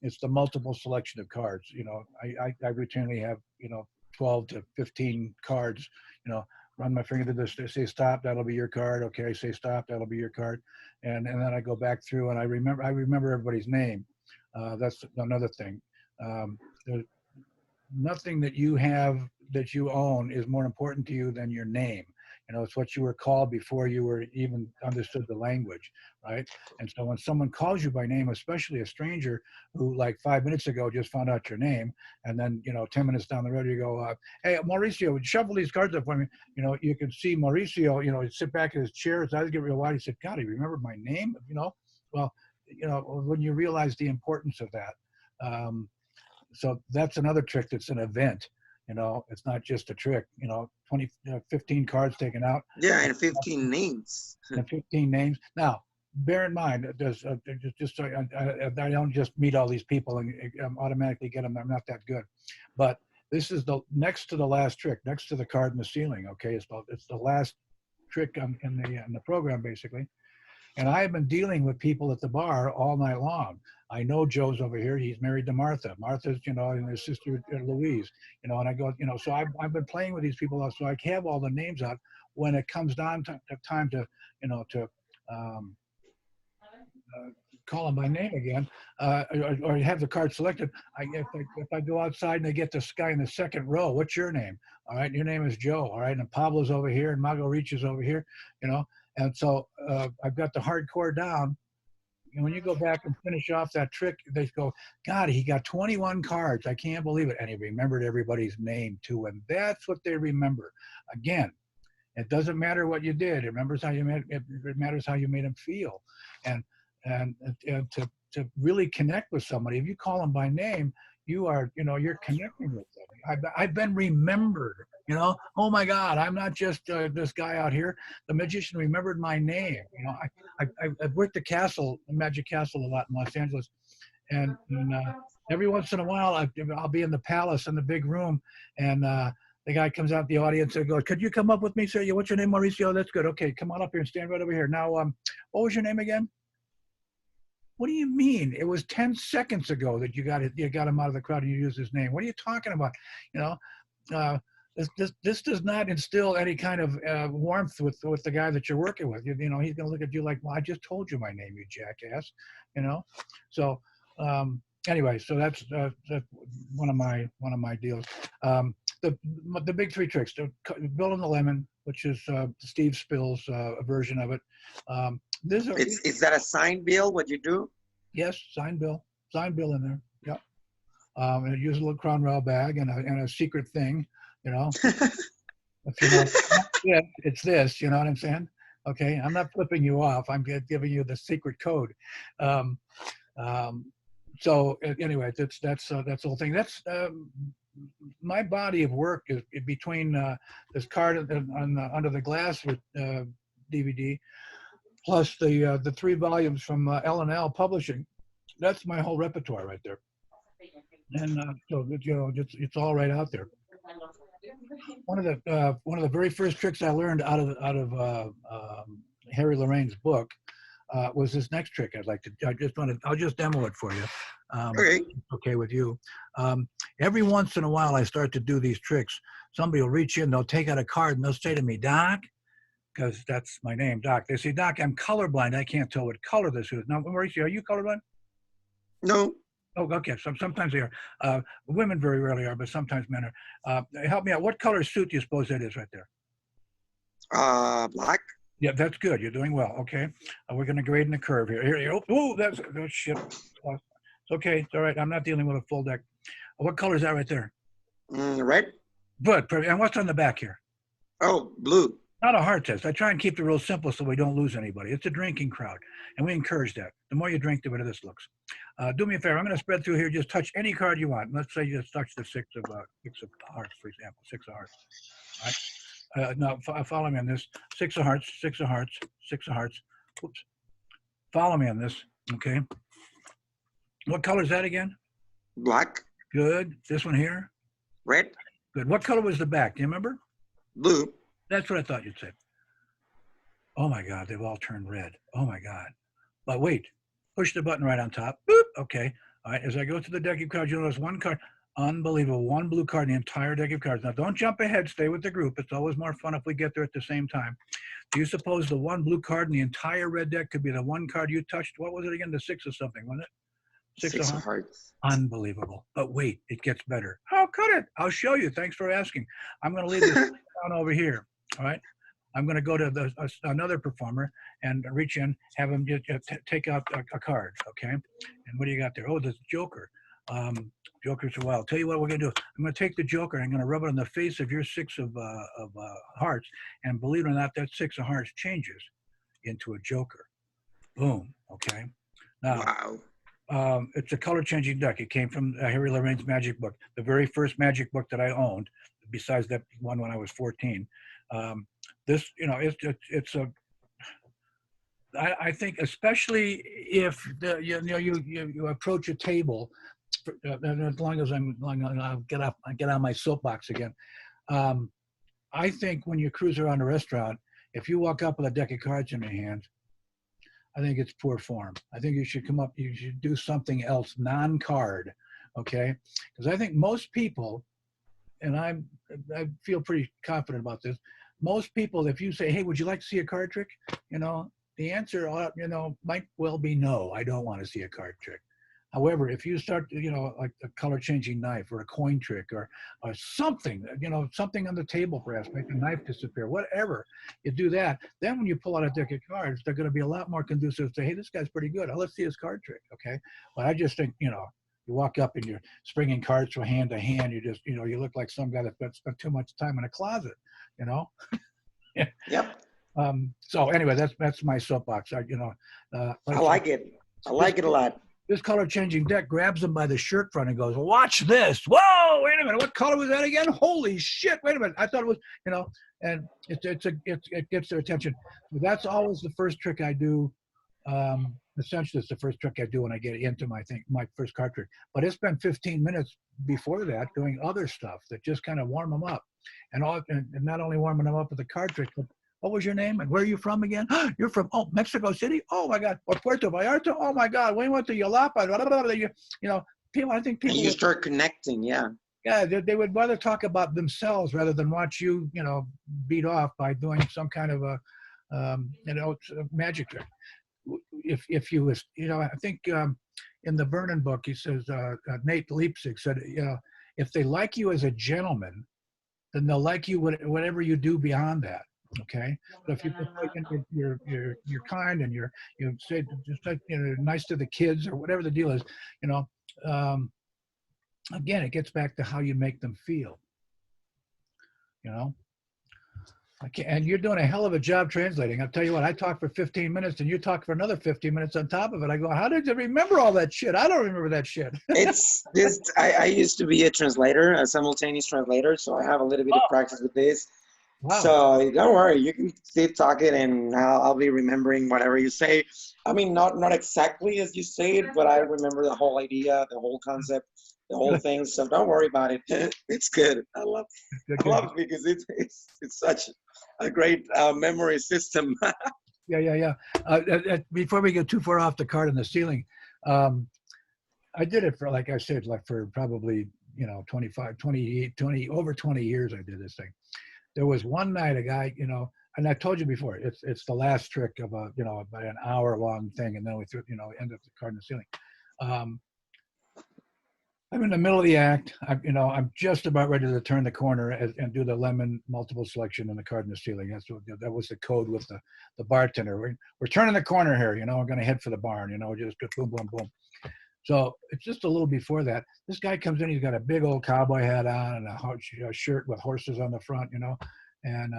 Speaker 4: It's the multiple selection of cards. You know, I routinely have 12 to 15 cards. You know, run my finger to this, say stop, that'll be your card. Okay, say stop, that'll be your card, and then I go back through and I remember everybody's name. That's another thing. There's nothing that you have that you own is more important to you than your name. You know, it's what you were called before you were even understood the language, right? And so when someone calls you by name, especially a stranger who like 5 minutes ago just found out your name, and then 10 minutes down the road you go, hey Mauricio, shuffle these cards up for me. You know, you can see Mauricio, he'd sit back in his chair, his eyes get real wide. He said, God, he remembered my name. Well, when you realize the importance of that. So that's another trick. That's an event. It's not just a trick. 15 cards taken out.
Speaker 1: Yeah, and 15 names.
Speaker 4: And 15 names. Now, bear in mind, there's just so I don't just meet all these people and automatically get them. I'm not that good. But this is the next to the last trick, next to the card in the ceiling. Okay, it's the last trick in the program basically. And I have been dealing with people at the bar all night long. I know Joe's over here. He's married to Martha. Martha's, and his sister Louise, and I go, so I've been playing with these people, so I have all the names out. When it comes down to time to, call them by name again, or have the card selected, if I go outside and I get this guy in the second row, what's your name? All right, your name is Joe. All right, and Pablo's over here, and Mago Reach over here, And so I've got the hardcore down. And when you go back and finish off that trick, they go, God, he got 21 cards. I can't believe it. And he remembered everybody's name too. And that's what they remember. Again, it doesn't matter what you did. It matters how you made them feel. And to really connect with somebody, if you call them by name, you are, you're connecting with them. I've been remembered, oh my God, I'm not just this guy out here. The magician remembered my name. I've worked the Magic Castle a lot in Los Angeles. And every once in a while, I'll be in the palace in the big room. And the guy comes out the audience and goes, could you come up with me, sir? Yeah, what's your name, Mauricio? That's good. Okay, come on up here and stand right over here. Now, what was your name again? What do you mean? It was 10 seconds ago that you got him out of the crowd and you used his name. What are you talking about? This does not instill any kind of warmth with the guy that you're working with. He's going to look at you like, well, I just told you my name, you jackass. So anyway, so that's one of my deals. The big three tricks: Bill and the Lemon, which is Steve Spill's version of it.
Speaker 1: Is that a signed bill? What you do?
Speaker 4: Yes, signed bill in there. Yeah. And use a little Crown Royal bag and a secret thing. If it's this. You know what I'm saying? Okay, I'm not flipping you off. I'm giving you the secret code. So anyway, that's the whole thing. That's my body of work is between this card under the glass with DVD, plus the 3 volumes from L&L Publishing. That's my whole repertoire right there. And so it's all right out there. One of the very first tricks I learned out of Harry Lorraine's book was this next trick. I'll just demo it for you.
Speaker 1: Okay.
Speaker 4: Okay with you. Every once in a while, I start to do these tricks. Somebody will reach in, they'll take out a card, and they'll say to me, Doc, because that's my name, Doc. They say, Doc, I'm colorblind. I can't tell what color this is. Now, Mauricio, are you colorblind?
Speaker 1: No.
Speaker 4: Oh, okay. Sometimes they are. Women very rarely are, but sometimes men are. Help me out. What color suit do you suppose that is right there?
Speaker 1: Black.
Speaker 4: Yeah, that's good. You're doing well. Okay. We're going to grade in the curve here. Here. Oh, that's shit. It's okay. It's all right. I'm not dealing with a full deck. What color is that right there?
Speaker 1: Red.
Speaker 4: Good. And what's on the back here?
Speaker 1: Oh, blue.
Speaker 4: Not a hard test. I try and keep the rules simple so we don't lose anybody. It's a drinking crowd, and we encourage that. The more you drink, the better this looks. Do me a favor. I'm going to spread through here. Just touch any card you want. Let's say you just touch the 6 of hearts, for example. 6 of hearts. All right. Now, follow me on this. 6 of hearts, 6 of hearts, 6 of hearts. Oops. Follow me on this, okay? What color is that again?
Speaker 1: Black.
Speaker 4: Good. This one here?
Speaker 1: Red.
Speaker 4: Good. What color was the back? Do you remember?
Speaker 1: Blue.
Speaker 4: That's what I thought you'd say. Oh my God, they've all turned red. Oh my God. But wait, push the button right on top. Boop. Okay. All right. As I go through the deck of cards, you'll notice one card. Unbelievable. One blue card in the entire deck of cards. Now, don't jump ahead. Stay with the group. It's always more fun if we get there at the same time. Do you suppose the one blue card in the entire red deck could be the one card you touched? What was it again? The 6 of something, wasn't it?
Speaker 1: Six of hearts.
Speaker 4: Unbelievable. But wait, it gets better. How could it? I'll show you. Thanks for asking. I'm going to leave this down over here. All right. I'm going to go to another performer and reach in, have him take out a card. Okay. And what do you got there? Oh, the Joker. Joker's well. I'll tell you what we're going to do. I'm going to take the Joker and I'm going to rub it on the face of your 6 of hearts. And believe it or not, that 6 of hearts changes into a Joker. Boom. Okay. Now,
Speaker 1: Wow.
Speaker 4: it's a color changing deck. It came from Harry Lorraine's magic book, the very first magic book that I owned, besides that one when I was 14. This, you know, I think especially if you approach a table, as long as I'll get on my soapbox again. I think when you cruise around a restaurant, if you walk up with a deck of cards in your hand, I think it's poor form. I think you should you should do something else, non-card, okay? Because I think most people, and I feel pretty confident about this, most people, if you say, hey, would you like to see a card trick? You know, the answer, you know, might well be no, I don't want to see a card trick. However, if you start, you know, like a color changing knife or a coin trick or something, you know, something on the table perhaps, make a knife disappear, whatever, you do that. Then when you pull out a deck of cards, they're going to be a lot more conducive to say, hey, this guy's pretty good. Let's see his card trick, okay? But I just think, you know, you walk up and you're springing cards from hand to hand. You just, you know, you look like some guy that spent too much time in a closet, you know?
Speaker 1: Yep.
Speaker 4: So anyway, that's my soapbox. I
Speaker 1: like it. I like it a lot.
Speaker 4: This color changing deck grabs them by the shirt front and goes, watch this. Whoa, wait a minute. What color was that again? Holy shit. Wait a minute. I thought it was, you know, and it gets their attention. So that's always the first trick I do. Essentially, it's the first trick I do when I get into my first card trick. But it's been 15 minutes before that doing other stuff that just kind of warm them up. And not only warming them up with the card trick, but what was your name and where are you from again? You're from Mexico City. Oh my God, or Puerto Vallarta. Oh my God, we went to Yalapa. Blah, blah, blah, blah. You know, people. I think people.
Speaker 1: And you start connecting, yeah.
Speaker 4: Yeah, they would rather talk about themselves rather than watch you, you know, beat off by doing some kind of a, you know, magic trick. If you was, you know, I think in the Vernon book he says Nate Leipzig said, you know, if they like you as a gentleman, then they'll like you whatever you do beyond that. Okay, so if you're kind and you say just like, you know, nice to the kids or whatever the deal is, you know, again it gets back to how you make them feel. You know, and you're doing a hell of a job translating. I'll tell you what, I talk for 15 minutes and you talk for another 15 minutes on top of it. I go, how did you remember all that shit? I don't remember that shit.
Speaker 1: It's just I used to be a translator, a simultaneous translator, so I have a little bit of practice with this. Wow. So don't worry, you can keep talking and I'll be remembering whatever you say. I mean, not exactly as you say it, but I remember the whole idea, the whole concept, the whole thing. So don't worry about it. It's good. I love it because it's such a great memory system.
Speaker 4: Yeah. Before we get too far off the card in the ceiling, I did it for, like I said, like for probably, you know, 20, over 20 years I did this thing. There was one night a guy, you know, and I told you before, it's the last trick of a, you know, about an hour long thing. And then we threw, you know, end up the card in the ceiling. I'm in the middle of the act. I'm just about ready to turn the corner and do the lemon multiple selection in the card in the ceiling. That was the code with the bartender. We're turning the corner here. You know, we're going to head for the barn. You know, just boom, boom, boom. So it's just a little before that. This guy comes in. He's got a big old cowboy hat on and a shirt with horses on the front. You know, and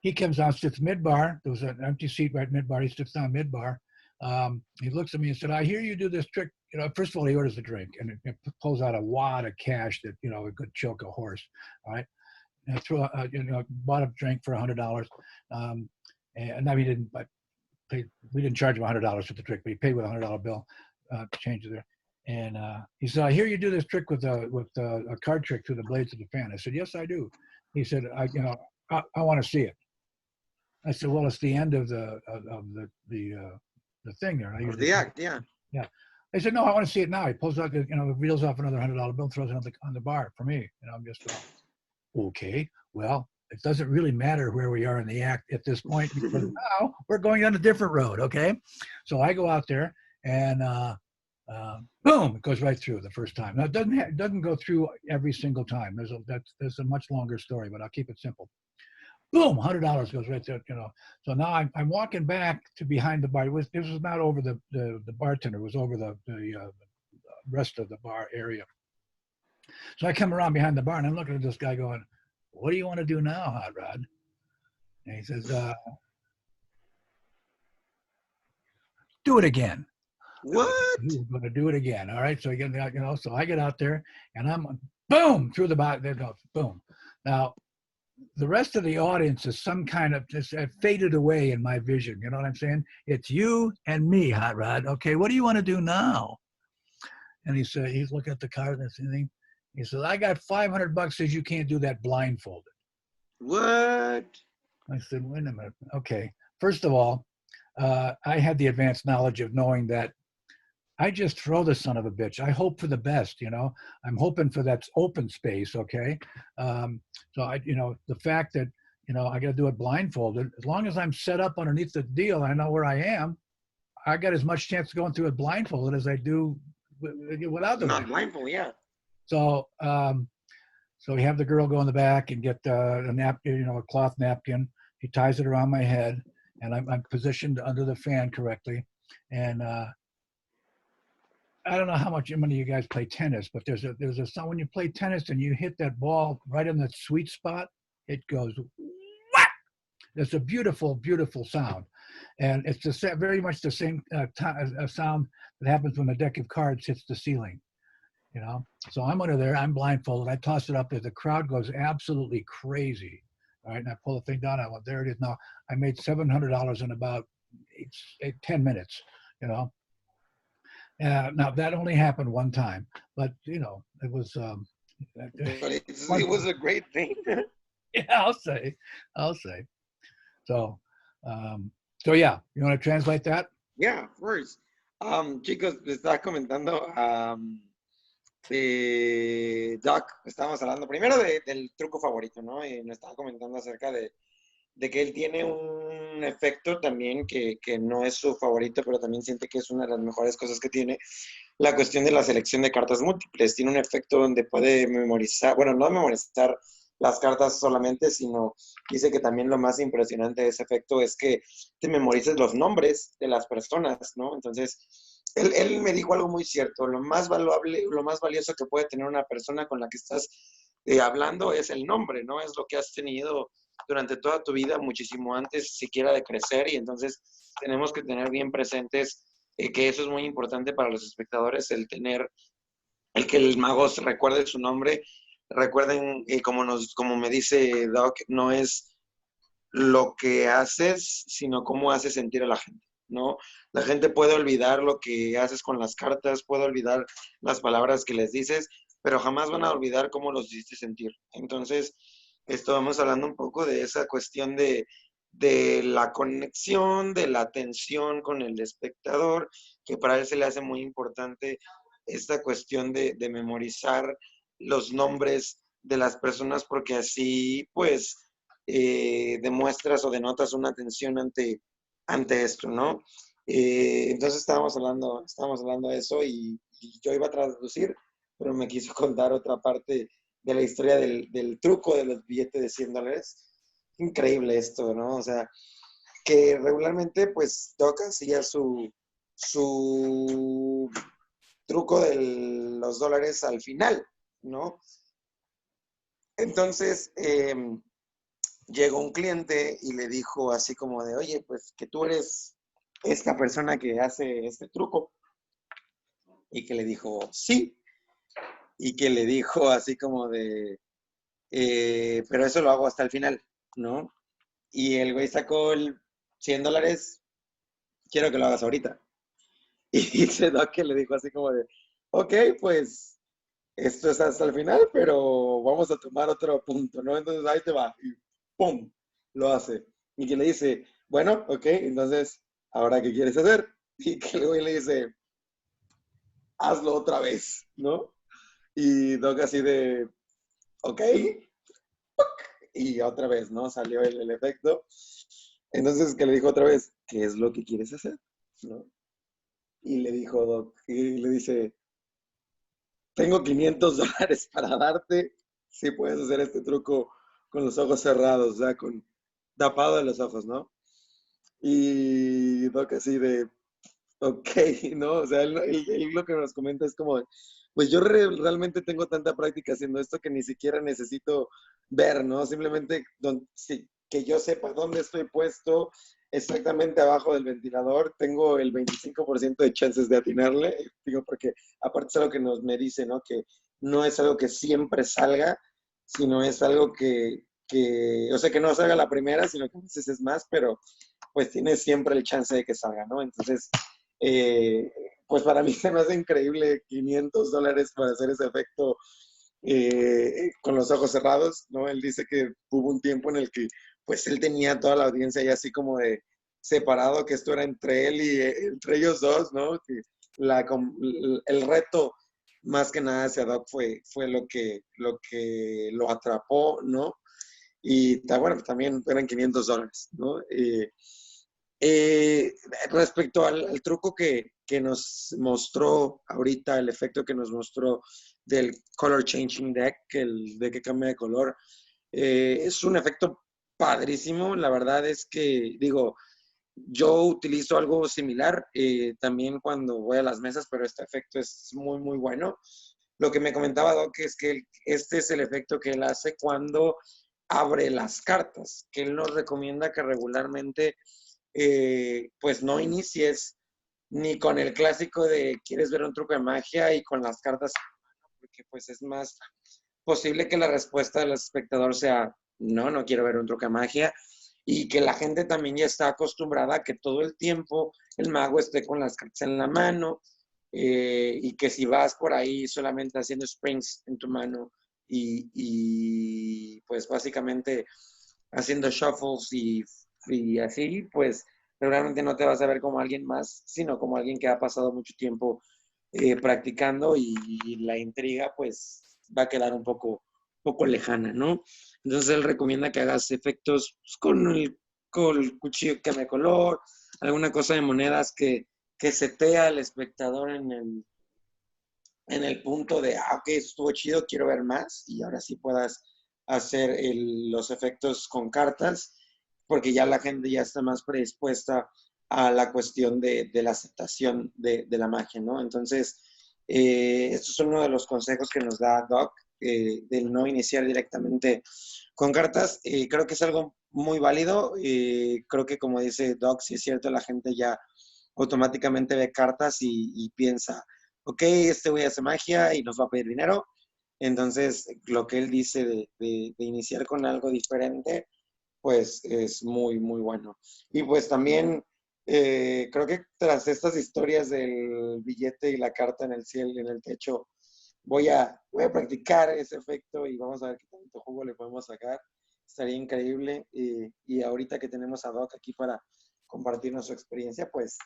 Speaker 4: he comes down, sits mid-bar. There was an empty seat right mid-bar. He sits down mid-bar. He looks at me and said, I hear you do this trick. You know, first of all, he orders a drink and it pulls out a wad of cash that, you know, could choke a horse. All right. And I threw, bought a drink for $100. And now he didn't, but we didn't charge him $100 for the drink, but he paid with a $100 bill, change there. And he said, I hear you do this trick with a card trick through the blades of the fan. I said, yes, I do. He said, I want to see it. I said, well, it's the end of the thing there.
Speaker 1: Or the act, yeah.
Speaker 4: Yeah. I said, no, I want to see it now. He pulls out, reels off another $100 bill, throws it on the bar for me. And I'm just okay. Well, it doesn't really matter where we are in the act at this point because now we're going on a different road. Okay. So I go out there and boom, it goes right through the first time. Now it doesn't go through every single time. There's a much longer story, but I'll keep it simple. Boom, $100 goes right there, So now I'm walking back to behind the bar. This was not over the bartender. It was over the rest of the bar area. So I come around behind the bar and I'm looking at this guy going, what do you want to do now, Hot Rod? And he says, do it again.
Speaker 1: What?
Speaker 4: He's going to do it again. All right. So again, so I get out there and I'm boom through the bar. There goes boom. Now, the rest of the audience is some kind of just faded away in my vision. You know what I'm saying? It's you and me, Hot Rod. Okay, what do you want to do now? And he said, he's looking at the card and everything. He said, I got $500. Says you can't do that blindfolded.
Speaker 1: What?
Speaker 4: I said, wait a minute. Okay. First of all, I had the advanced knowledge of knowing that I just throw the son of a bitch. I hope for the best, I'm hoping for that open space, okay? So the fact that, I got to do it blindfolded, as long as I'm set up underneath the deal, I know where I am, I got as much chance of going through it blindfolded as I do without the
Speaker 1: blindfold, yeah.
Speaker 4: So, so we have the girl go in the back and get a napkin, a cloth napkin. He ties it around my head, and I'm positioned under the fan correctly, and I don't know how much many of you guys play tennis, but there's a sound when you play tennis and you hit that ball right in the sweet spot, it goes whack. It's a beautiful, beautiful sound, and it's very much the same sound that happens when a deck of cards hits the ceiling. So I'm under there, I'm blindfolded, I toss it up there, the crowd goes absolutely crazy. All right, and I pull the thing down, I went, there it is. Now I made $700 in about 10 minutes, now that only happened one time, but it was.
Speaker 1: But it was a great thing.
Speaker 4: Yeah, I'll say. So, so yeah, you want to translate that?
Speaker 1: Yeah, of course. Chicos, le estaba comentando Doc, estábamos hablando primero del truco favorito, ¿no? Y nos estaba comentando acerca de que él tiene un efecto también que no es su favorito, pero también siente que es una de las mejores cosas que tiene, la cuestión de la selección de cartas múltiples. Tiene un efecto donde puede memorizar, bueno, no memorizar las cartas solamente, sino dice que también lo más impresionante de ese efecto es que te memorices los nombres de las personas, ¿no? Entonces, él me dijo algo muy cierto, lo más valuable, lo más valioso que puede tener una persona con la que estás hablando es el nombre, ¿no? Es lo que has tenido durante toda tu vida, muchísimo antes siquiera de crecer, y entonces tenemos que tener bien presentes que eso es muy importante para los espectadores, el que el mago recuerde su nombre. Recuerden, como me dice Doc, no es lo que haces, sino cómo haces sentir a la gente, ¿no? La gente puede olvidar lo que haces con las cartas, puede olvidar las palabras que les dices, pero jamás van a olvidar cómo los hiciste sentir. Entonces, vamos hablando un poco de esa cuestión de la conexión, de la atención con el espectador, que para él se le hace muy importante esta cuestión de memorizar los nombres de las personas, porque así, pues, demuestras o denotas una atención ante esto, ¿no? Entonces estábamos hablando de eso y yo iba a traducir, pero me quiso contar otra parte de la historia del truco de los billetes de $100. Increíble esto, ¿no? O sea, que regularmente, pues, Doc hacía su truco de los dólares al final, ¿no? Entonces, llegó un cliente y le dijo así como de, oye, pues, que tú eres esta persona que hace este truco. Y que le dijo, sí. Y que le dijo así como de, pero eso lo hago hasta el final, ¿no? Y el güey sacó el $100, quiero que lo hagas ahorita. Y dice Doc que le dijo así como de, ok, pues esto es hasta el final, pero vamos a tomar otro punto, ¿no? Entonces ahí te va, y ¡pum! Lo hace. Y que le dice, bueno, ok, entonces, ¿ahora qué quieres hacer? Y que luego le dice, hazlo otra vez, ¿no? Y Doc así de, ok, y otra vez, ¿no? Salió el efecto. Entonces, que le dijo otra vez, ¿qué es lo que quieres hacer? ¿No? Y le dijo Doc, y le dice, tengo $500 para darte si puedes hacer este truco con los ojos cerrados, o sea, con tapado de los ojos, ¿no? Y Doc así de, ok, ¿no? O sea, él lo que nos comenta es como, pues yo realmente tengo tanta práctica haciendo esto que ni siquiera necesito ver, ¿no? Simplemente sí, que yo sepa dónde estoy puesto exactamente abajo del ventilador, tengo el 25% de chances de atinarle, digo, porque aparte es algo que me dice, ¿no? Que no es algo que siempre salga, sino es algo o sea, que no salga la primera, sino que a veces es más, pero pues tienes siempre el chance de que salga, ¿no? Entonces, eh, pues para mí se me hace increíble $500 para hacer ese efecto con los ojos cerrados, ¿no? Él dice que hubo un tiempo en el que pues él tenía toda la audiencia ya así como de separado, que esto era entre él y entre ellos dos, ¿no? Que el reto más que nada hacia Doc fue lo atrapó, ¿no? Y bueno, también eran $500, ¿no? Eh, Respecto al truco que nos mostró ahorita, el efecto que nos mostró del Color Changing Deck, el de que cambia de color, es un efecto padrísimo. La verdad es que, digo, yo utilizo algo similar también cuando voy a las mesas, pero este efecto es muy, muy bueno. Lo que me comentaba Doc es que este es el efecto que él hace cuando abre las cartas, que él nos recomienda que regularmente pues no inicies ni con el clásico de quieres ver un truco de magia y con las cartas, porque pues es más posible que la respuesta del espectador sea no, no quiero ver un truco de magia, y que la gente también ya está acostumbrada a que todo el tiempo el mago esté con las cartas en la mano, y que si vas por ahí solamente haciendo springs en tu mano pues básicamente haciendo shuffles y así, pues realmente no te vas a ver como alguien más, sino como alguien que ha pasado mucho tiempo practicando y la intriga pues va a quedar un poco lejana, ¿no? Entonces él recomienda que hagas efectos pues, con el cuchillo que cambia de color, alguna cosa de monedas que setea al espectador en el punto de, ok, eso estuvo chido, quiero ver más, y ahora sí puedas hacer los efectos con cartas, porque ya la gente ya está más predispuesta a la cuestión de la aceptación de la magia, ¿no? Entonces, esto es uno de los consejos que nos da Doc, del no iniciar directamente con cartas. Creo que es algo muy válido. Creo que como dice Doc, sí es cierto, la gente ya automáticamente ve cartas y piensa, ok, este güey hace magia y nos va a pedir dinero. Entonces, lo que él dice de iniciar con algo diferente, pues es muy, muy bueno. Y pues también creo que tras estas historias del billete y la carta en el cielo y en el techo, voy a practicar ese efecto y vamos a ver qué tanto jugo le podemos sacar. Estaría increíble. Y ahorita que tenemos a Doc aquí para compartirnos su experiencia, pues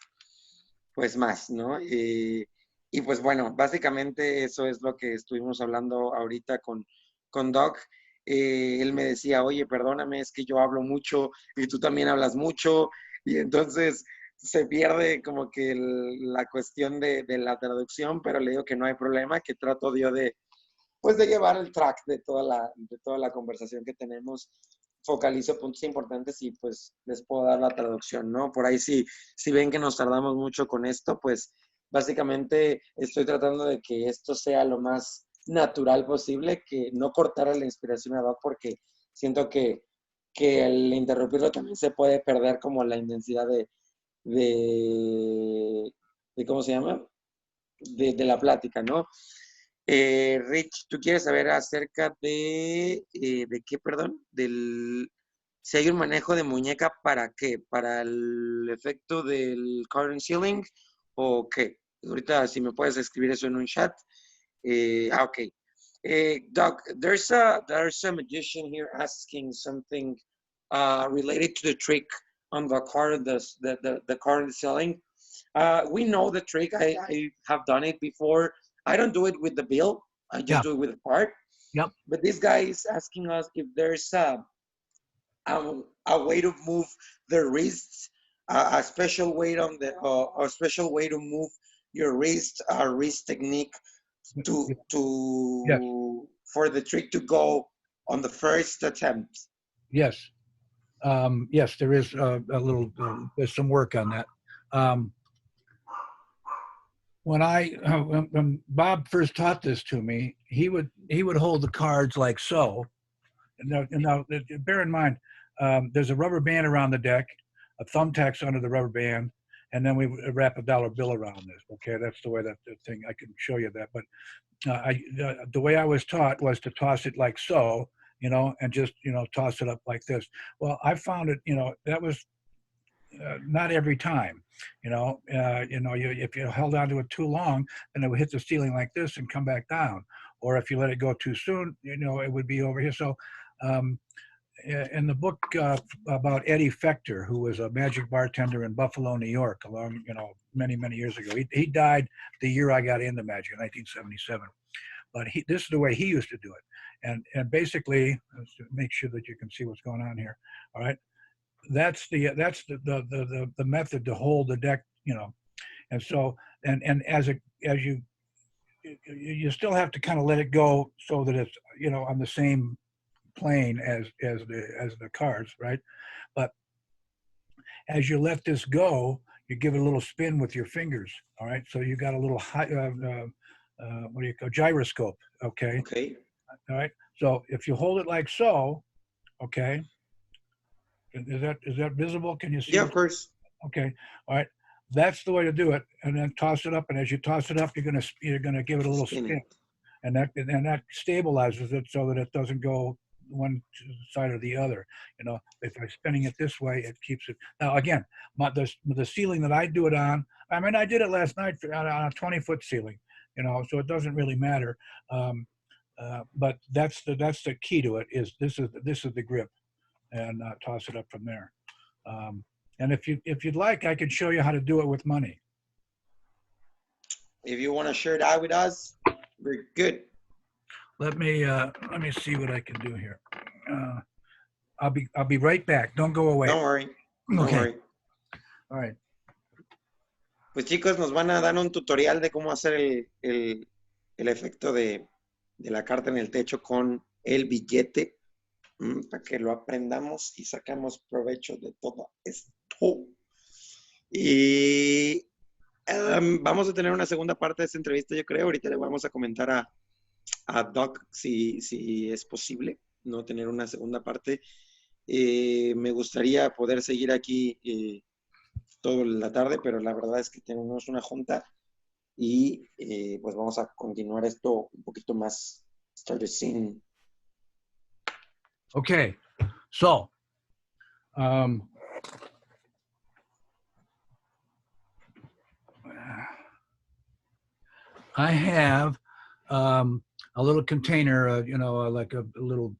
Speaker 1: más, ¿no? Y pues bueno, básicamente eso es lo que estuvimos hablando ahorita con Doc. Él me decía, oye, perdóname, es que yo hablo mucho y tú también hablas mucho, y entonces se pierde como que la cuestión de la traducción, pero le digo que no hay problema, que trato yo pues de llevar el track de toda la conversación que tenemos, focalizo puntos importantes y pues les puedo dar la traducción, ¿no? Por ahí si ven que nos tardamos mucho con esto, pues básicamente estoy tratando de que esto sea lo más natural posible, que no cortara la inspiración a Doc, porque siento que al interrumpirlo también se puede perder como la intensidad de ¿cómo se llama? De la plática, ¿no? Rich, ¿tú quieres saber acerca de qué, perdón? Si hay un manejo de muñeca, ¿para qué? ¿Para el efecto del current ceiling o qué? Ahorita si me puedes escribir eso en un chat. Okay. Doc, there's a magician here asking something related to the trick on the card, the card selling. We know the trick. I have done it before. I don't do it with the bill. I just do it with the card.
Speaker 4: Yep.
Speaker 1: But this guy is asking us if there's a way to move the wrists, a special way on the, a special way to move your wrist technique to
Speaker 4: Yes.
Speaker 1: for the trick to go on the first attempt.
Speaker 4: Yes. Yes, there is a little, there's some work on that. When Bob first taught this to me, he would hold the cards like so. Now bear in mind, there's a rubber band around the deck, a thumbtack's under the rubber band, and then we wrap a dollar bill around this. Okay, that's the way that the thing. I can show you that, but the way I was taught was to toss it like so, and just toss it up like this. Well, I found it, that was not every time. If you held on to it too long, then it would hit the ceiling like this and come back down. Or if you let it go too soon, it would be over here. So in the book about Eddie Fechter, who was a magic bartender in Buffalo, New York, many, many years ago. He died the year I got into magic, in 1977. But this is the way he used to do it. And basically, to make sure that you can see what's going on here. All right. That's the method to hold the deck, and so and as you still have to kind of let it go so that it's on the same plane as the cards, right? But as you let this go, you give it a little spin with your fingers. All right, so you got a little what do you call gyroscope? Okay.
Speaker 1: Okay.
Speaker 4: All right. So if you hold it like so, okay. Is that visible? Can you see?
Speaker 1: Yeah, of course.
Speaker 4: Okay. All right. That's the way to do it. And then toss it up. And as you toss it up, you're gonna give it a little spin. And that stabilizes it so that it doesn't go one side or the other. If I'm spinning it this way, it keeps it. Now again, the ceiling that I do it on. I mean, I did it last night on a 20-foot ceiling. So it doesn't really matter. But that's the key to it. Is this is the grip. And toss it up from there. And if you'd like, I could show you how to do it with money.
Speaker 1: If you want to share that with us, we're good.
Speaker 4: Let me see what I can do here. I'll be right back. Don't go away.
Speaker 1: Don't worry. Don't worry.
Speaker 4: All right.
Speaker 1: Pues chicos, nos van a dar un tutorial de cómo hacer el efecto de la carta en el techo con el billete. Para que lo aprendamos y sacamos provecho de todo esto. Y vamos a tener una segunda parte de esta entrevista, yo creo. Ahorita le vamos a comentar a Doc si es posible no tener una segunda parte. Me gustaría poder seguir aquí toda la tarde, pero la verdad es que tenemos una junta y pues vamos a continuar esto un poquito más starting.
Speaker 4: Okay, so I have a little container, like a little.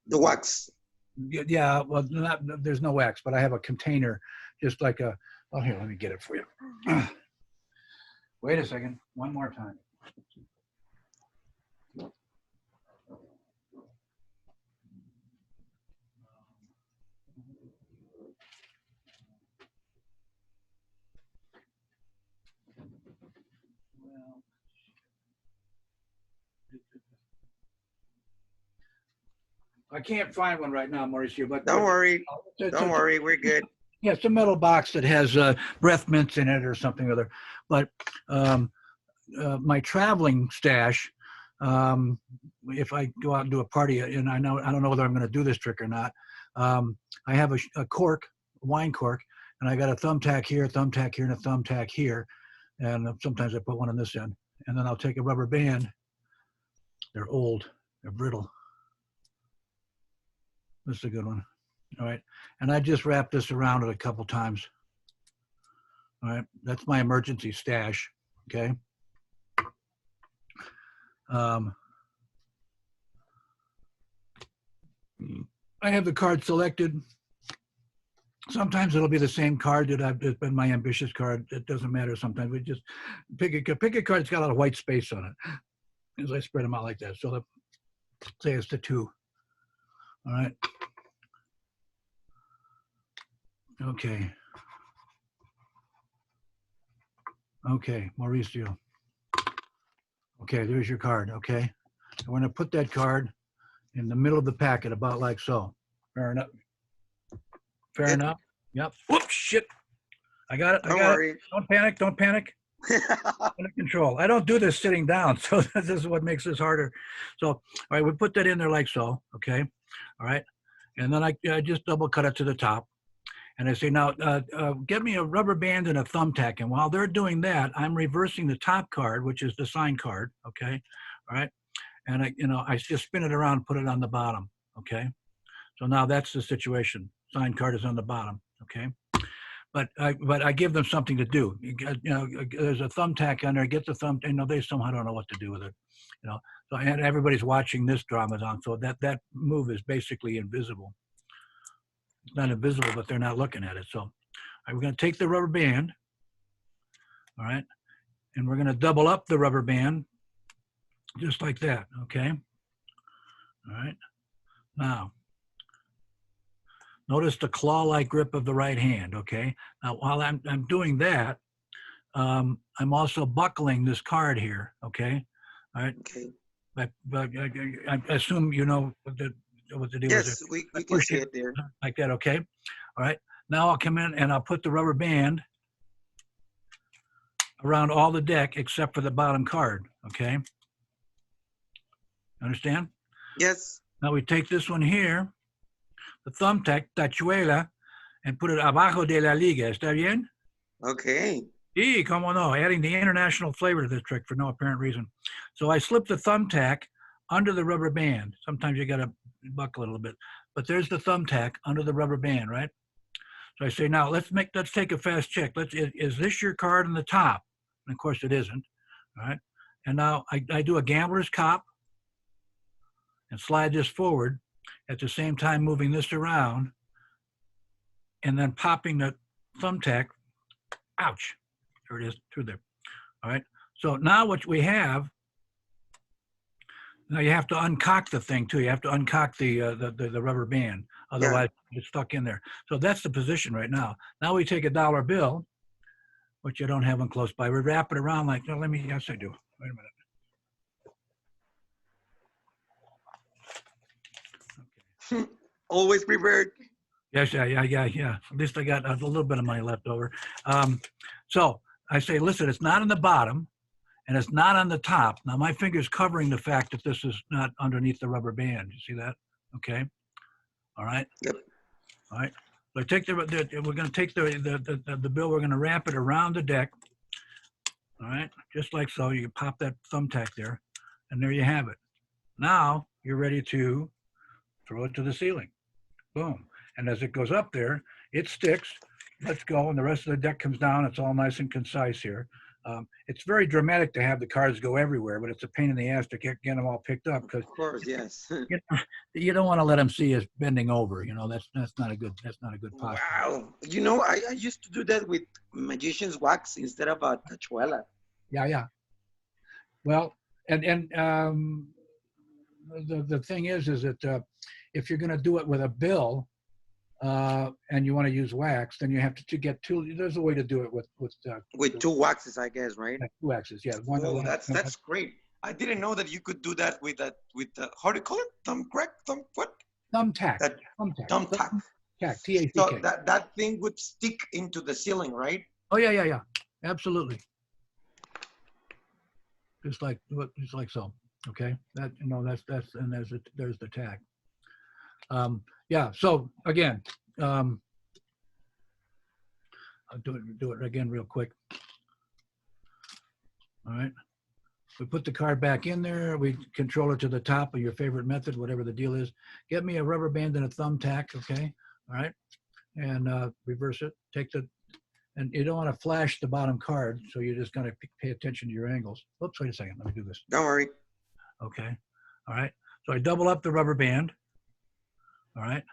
Speaker 1: The wax.
Speaker 4: Yeah, well, there's no wax, but I have a container, just like a. Oh, here, let me get it for you. Wait a second, one more time. I can't find one right now, Mauricio, but
Speaker 1: don't worry. Don't worry, we're good.
Speaker 4: Yeah, it's a metal box that has breath mints in it or something or other. But my traveling stash, if I go out and do a party, and I don't know whether I'm going to do this trick or not. I have a cork, a wine cork, and I got a thumbtack here, and a thumbtack here. And sometimes I put one on this end. And then I'll take a rubber band. They're old, they're brittle. This is a good one. All right. And I just wrap this around it a couple times. All right. That's my emergency stash. Okay. I have the card selected. Sometimes it'll be the same card that it's been my ambitious card. It doesn't matter. Sometimes we just pick a card that's got a lot of white space on it. As I spread them out like that. So say it's the 2. All right. Okay. Okay, Mauricio. Okay, there's your card. Okay. I'm going to put that card in the middle of the packet, about like so. Fair enough. Fair enough. Yep. Whoops, shit. I got it. I got it. Don't panic. Don't panic. Under control. I don't do this sitting down, so this is what makes this harder. So, all right, we put that in there like so. Okay. All right. And then I just double cut it to the top. And I say, now, get me a rubber band and a thumbtack. And while they're doing that, I'm reversing the top card, which is the sign card. Okay. All right. And I just spin it around, put it on the bottom. Okay. So now that's the situation. Sign card is on the bottom. Okay. But I give them something to do. There's a thumbtack on there. Get the thumb. They somehow don't know what to do with it. So and everybody's watching this drama, so that move is basically invisible. It's not invisible, but they're not looking at it. So we're going to take the rubber band, all right, and we're going to double up the rubber band, just like that. Okay. All right. Now, notice the claw-like grip of the right hand, okay? Now, while I'm doing that, I'm also buckling this card here, okay? All right?
Speaker 1: Okay.
Speaker 4: But I assume you know what the deal is.
Speaker 1: Yes, we can see it there.
Speaker 4: Like that, okay? All right. Now I'll come in and I'll put the rubber band around all the deck except for the bottom card, okay? Understand?
Speaker 1: Yes.
Speaker 4: Now we take this one here, the thumbtack, tachuela, and put it abajo de la liga. ¿Está bien?
Speaker 1: Okay.
Speaker 4: Sí, como no, adding the international flavor to this trick for no apparent reason. So I slip the thumbtack under the rubber band. Sometimes you got to buckle it a little bit, but there's the thumbtack under the rubber band, right? So I say, now let's take a fast check. Is this your card on the top? And of course it isn't, all right? And now I do a gambler's cop and slide this forward, at the same time moving this around, and then popping the thumbtack, ouch, there it is, through there, all right? So now what we have, now you have to uncock the thing too. You have to uncock the rubber band, otherwise it's stuck in there. So that's the position right now. Now we take a dollar bill, which you don't have one close by. We wrap it around like, no, yes I do, wait a minute.
Speaker 1: Always prepared.
Speaker 4: Yes, yeah. At least I got a little bit of money left over. So I say, listen, it's not on the bottom and it's not on the top. Now my finger's covering the fact that this is not underneath the rubber band. You see that? Okay. All right.
Speaker 1: Yep.
Speaker 4: All right. So I take we're going to take the bill. We're going to wrap it around the deck. All right. Just like so. You pop that thumbtack there, and there you have it. Now you're ready to throw it to the ceiling. Boom. And as it goes up there, it sticks. Let's go. And the rest of the deck comes down. It's all nice and concise here. It's very dramatic to have the cards go everywhere, but it's a pain in the ass to get them all picked up. Because
Speaker 1: of course, yes.
Speaker 4: you don't want to let them see us bending over. That's not a good posture.
Speaker 1: Wow. I used to do that with magician's wax instead of a tachuela.
Speaker 4: Yeah. Well, and the thing is that if you're going to do it with a bill and you want to use wax, then you have to get two. There's a way to do it with
Speaker 1: two waxes, I guess, right?
Speaker 4: Two waxes, yeah.
Speaker 1: That's great. I didn't know that you could do that with how do you call it? Thumbtack.
Speaker 4: Thumbtack.
Speaker 1: Thumbtack.
Speaker 4: T-A-C-K.
Speaker 1: So that thing would stick into the ceiling, right?
Speaker 4: Oh yeah. Absolutely. Just like so. Okay. That's and there's the tack. Yeah. So again, I'll do it again real quick. All right. We put the card back in there. We control it to the top of your favorite method, whatever the deal is. Get me a rubber band and a thumbtack. Okay. All right. And reverse it. Take the and you don't want to flash the bottom card, so you're just going to pay attention to your angles. Oops, wait a second. Let me do this.
Speaker 1: Don't worry.
Speaker 4: Okay. All right. So I double up the rubber band. All right.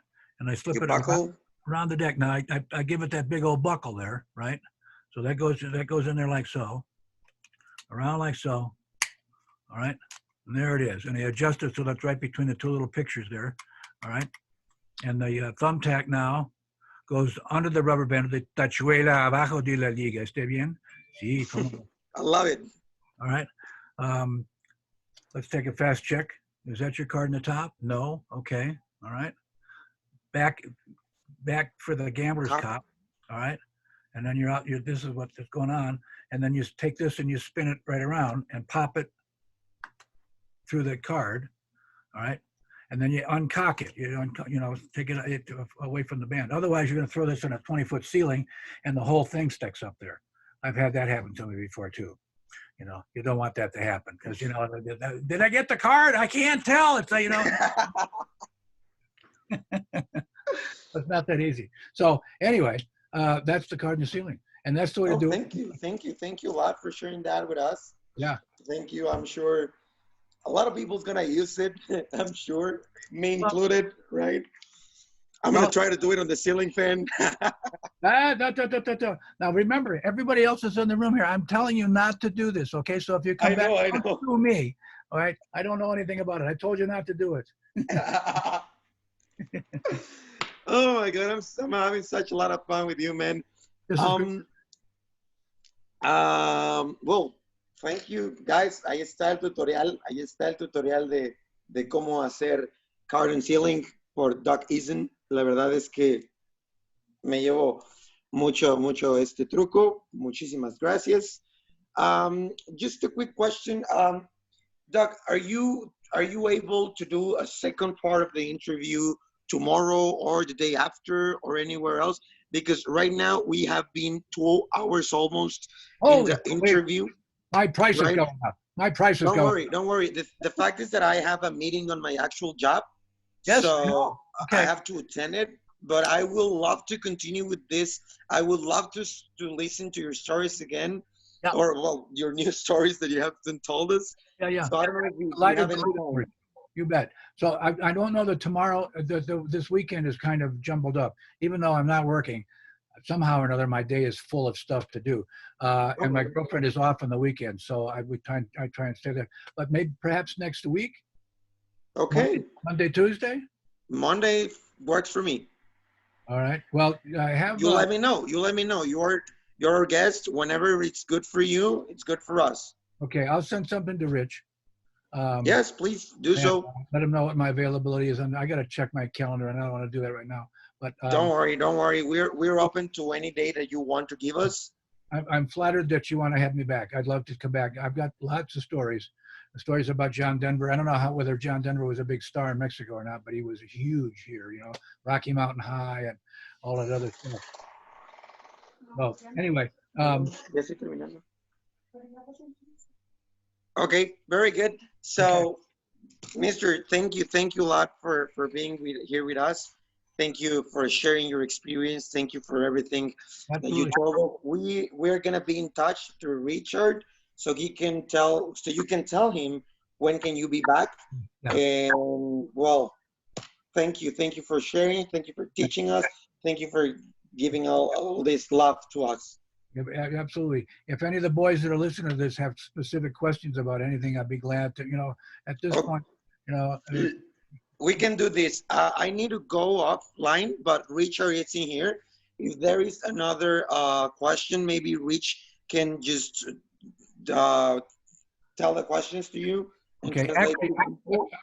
Speaker 4: And I slip
Speaker 1: You
Speaker 4: it
Speaker 1: buckle.
Speaker 4: around the deck. Now I give it that big old buckle there, right? So that goes in there like so, around like so. All right. And there it is. And I adjust it so that's right between the two little pictures there. All right. And the thumbtack now goes under the rubber band. The tachuela abajo de la liga. ¿Esté bien? Sí.
Speaker 1: I love it.
Speaker 4: All right. Let's take a fast check. Is that your card in the top? No. Okay. All right. Back for the gambler's cop. All right. And then you're out. This is what's going on. And then you take this and you spin it right around and pop it through the card. All right. And then you uncock it. Take it away from the band. Otherwise, you're going to throw this in a 20-foot ceiling, and the whole thing sticks up there. I've had that happen to me before too. You don't want that to happen because did I get the card? I can't tell. It's it's not that easy. So anyway, that's the card in the ceiling, and that's the way to do it.
Speaker 1: Thank you a lot for sharing that with us.
Speaker 4: Yeah.
Speaker 1: Thank you. I'm sure a lot of people's gonna use it. I'm sure, me included, right? I'm gonna try to do it on the ceiling fan.
Speaker 4: Now remember, everybody else is in the room here. I'm telling you not to do this, okay? So if you come back to me, all right? I don't know anything about it. I told you not to do it.
Speaker 1: Oh my God, I'm having such a lot of fun with you, man. Well, thank you, guys. Ahí está el tutorial de cómo hacer card and ceiling por Doc Eason. La verdad es que me llevo mucho este truco. Muchísimas gracias. Just a quick question. Doc, are you able to do a second part of the interview tomorrow or the day after or anywhere else? Because right now we have been 2 hours almost in the interview.
Speaker 4: My price is going up. My price is going up.
Speaker 1: Don't worry. The fact is that I have a meeting on my actual job.
Speaker 4: Yes.
Speaker 1: So okay. I have to attend it, but I will love to continue with this. I would love to listen to your stories again, or your new stories that you haven't told us.
Speaker 4: Yeah.
Speaker 1: So I don't know if you have any.
Speaker 4: You bet. So I don't know that tomorrow, this weekend is kind of jumbled up. Even though I'm not working, somehow or another, my day is full of stuff to do. And my girlfriend is off on the weekend, so I try and stay there. But maybe perhaps next week.
Speaker 1: Okay.
Speaker 4: Monday, Tuesday?
Speaker 1: Monday works for me.
Speaker 4: All right. Well, I have.
Speaker 1: You let me know. You're our guest. Whenever it's good for you, it's good for us.
Speaker 4: Okay. I'll send something to Rich.
Speaker 1: Yes, please do so.
Speaker 4: Let him know what my availability is. And I got to check my calendar, and I don't want to do that right now. But
Speaker 1: don't worry. We're open to any day that you want to give us.
Speaker 4: I'm flattered that you want to have me back. I'd love to come back. I've got lots of stories. Stories about John Denver. I don't know whether John Denver was a big star in Mexico or not, but he was huge here, Rocky Mountain High and all that other stuff. Well, anyway.
Speaker 1: Okay, very good. So, Mr., thank you a lot for being here with us. Thank you for sharing your experience. Thank you for everything that you told us. We're gonna be in touch through Richard. So you can tell him when can you be back. Yeah. And well, thank you for sharing. Thank you for teaching us. Thank you for giving all this love to us.
Speaker 4: Yeah, absolutely. If any of the boys that are listening to this have specific questions about anything, I'd be glad to. At this point,
Speaker 1: we can do this. I need to go offline, but Richard is in here. If there is another question, maybe Rich can just tell the questions to you.
Speaker 4: Okay, actually, I've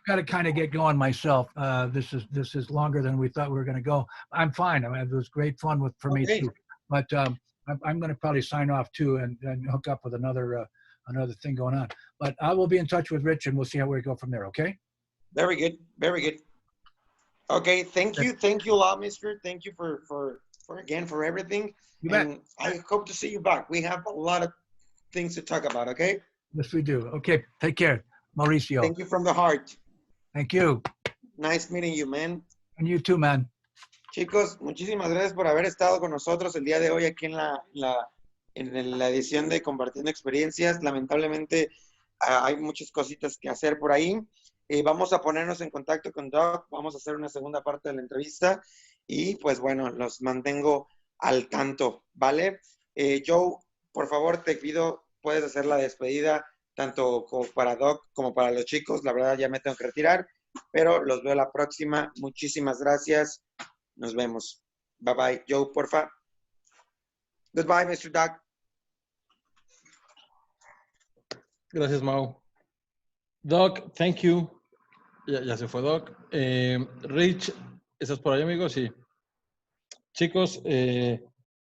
Speaker 4: got to kind of get going myself. This is longer than we thought we were going to go. I'm fine. I mean, it was great fun for me too. But I'm going to probably sign off too and hook up with another thing going on. But I will be in touch with Rich and we'll see how we go from there. Okay.
Speaker 1: Very good. Okay. Thank you a lot, Mister. Thank you for everything.
Speaker 4: You bet.
Speaker 1: And I hope to see you back. We have a lot of things to talk about. Okay.
Speaker 4: Yes, we do. Okay. Take care, Mauricio.
Speaker 1: Thank you from the heart.
Speaker 4: Thank you.
Speaker 1: Nice meeting you, man.
Speaker 4: And you too, man.
Speaker 1: Chicos, muchísimas gracias por haber estado con nosotros el día de hoy aquí en la edición de Compartiendo Experiencias. Lamentablemente hay muchas cositas que hacer por ahí. Vamos a ponernos en contacto con Doc, vamos a hacer una segunda parte de la entrevista y pues bueno, los mantengo al tanto, ¿vale? Joe, por favor, te pido, puedes hacer la despedida tanto como para Doc como para los chicos. La verdad ya me tengo que retirar, pero los veo la próxima. Muchísimas gracias. Nos vemos. Bye bye. Joe, porfa. Goodbye, Mr. Doc.
Speaker 2: Gracias, Mau. Doc, thank you. Ya se fue Doc. Rich, ¿estás por ahí, amigo? Sí. Chicos,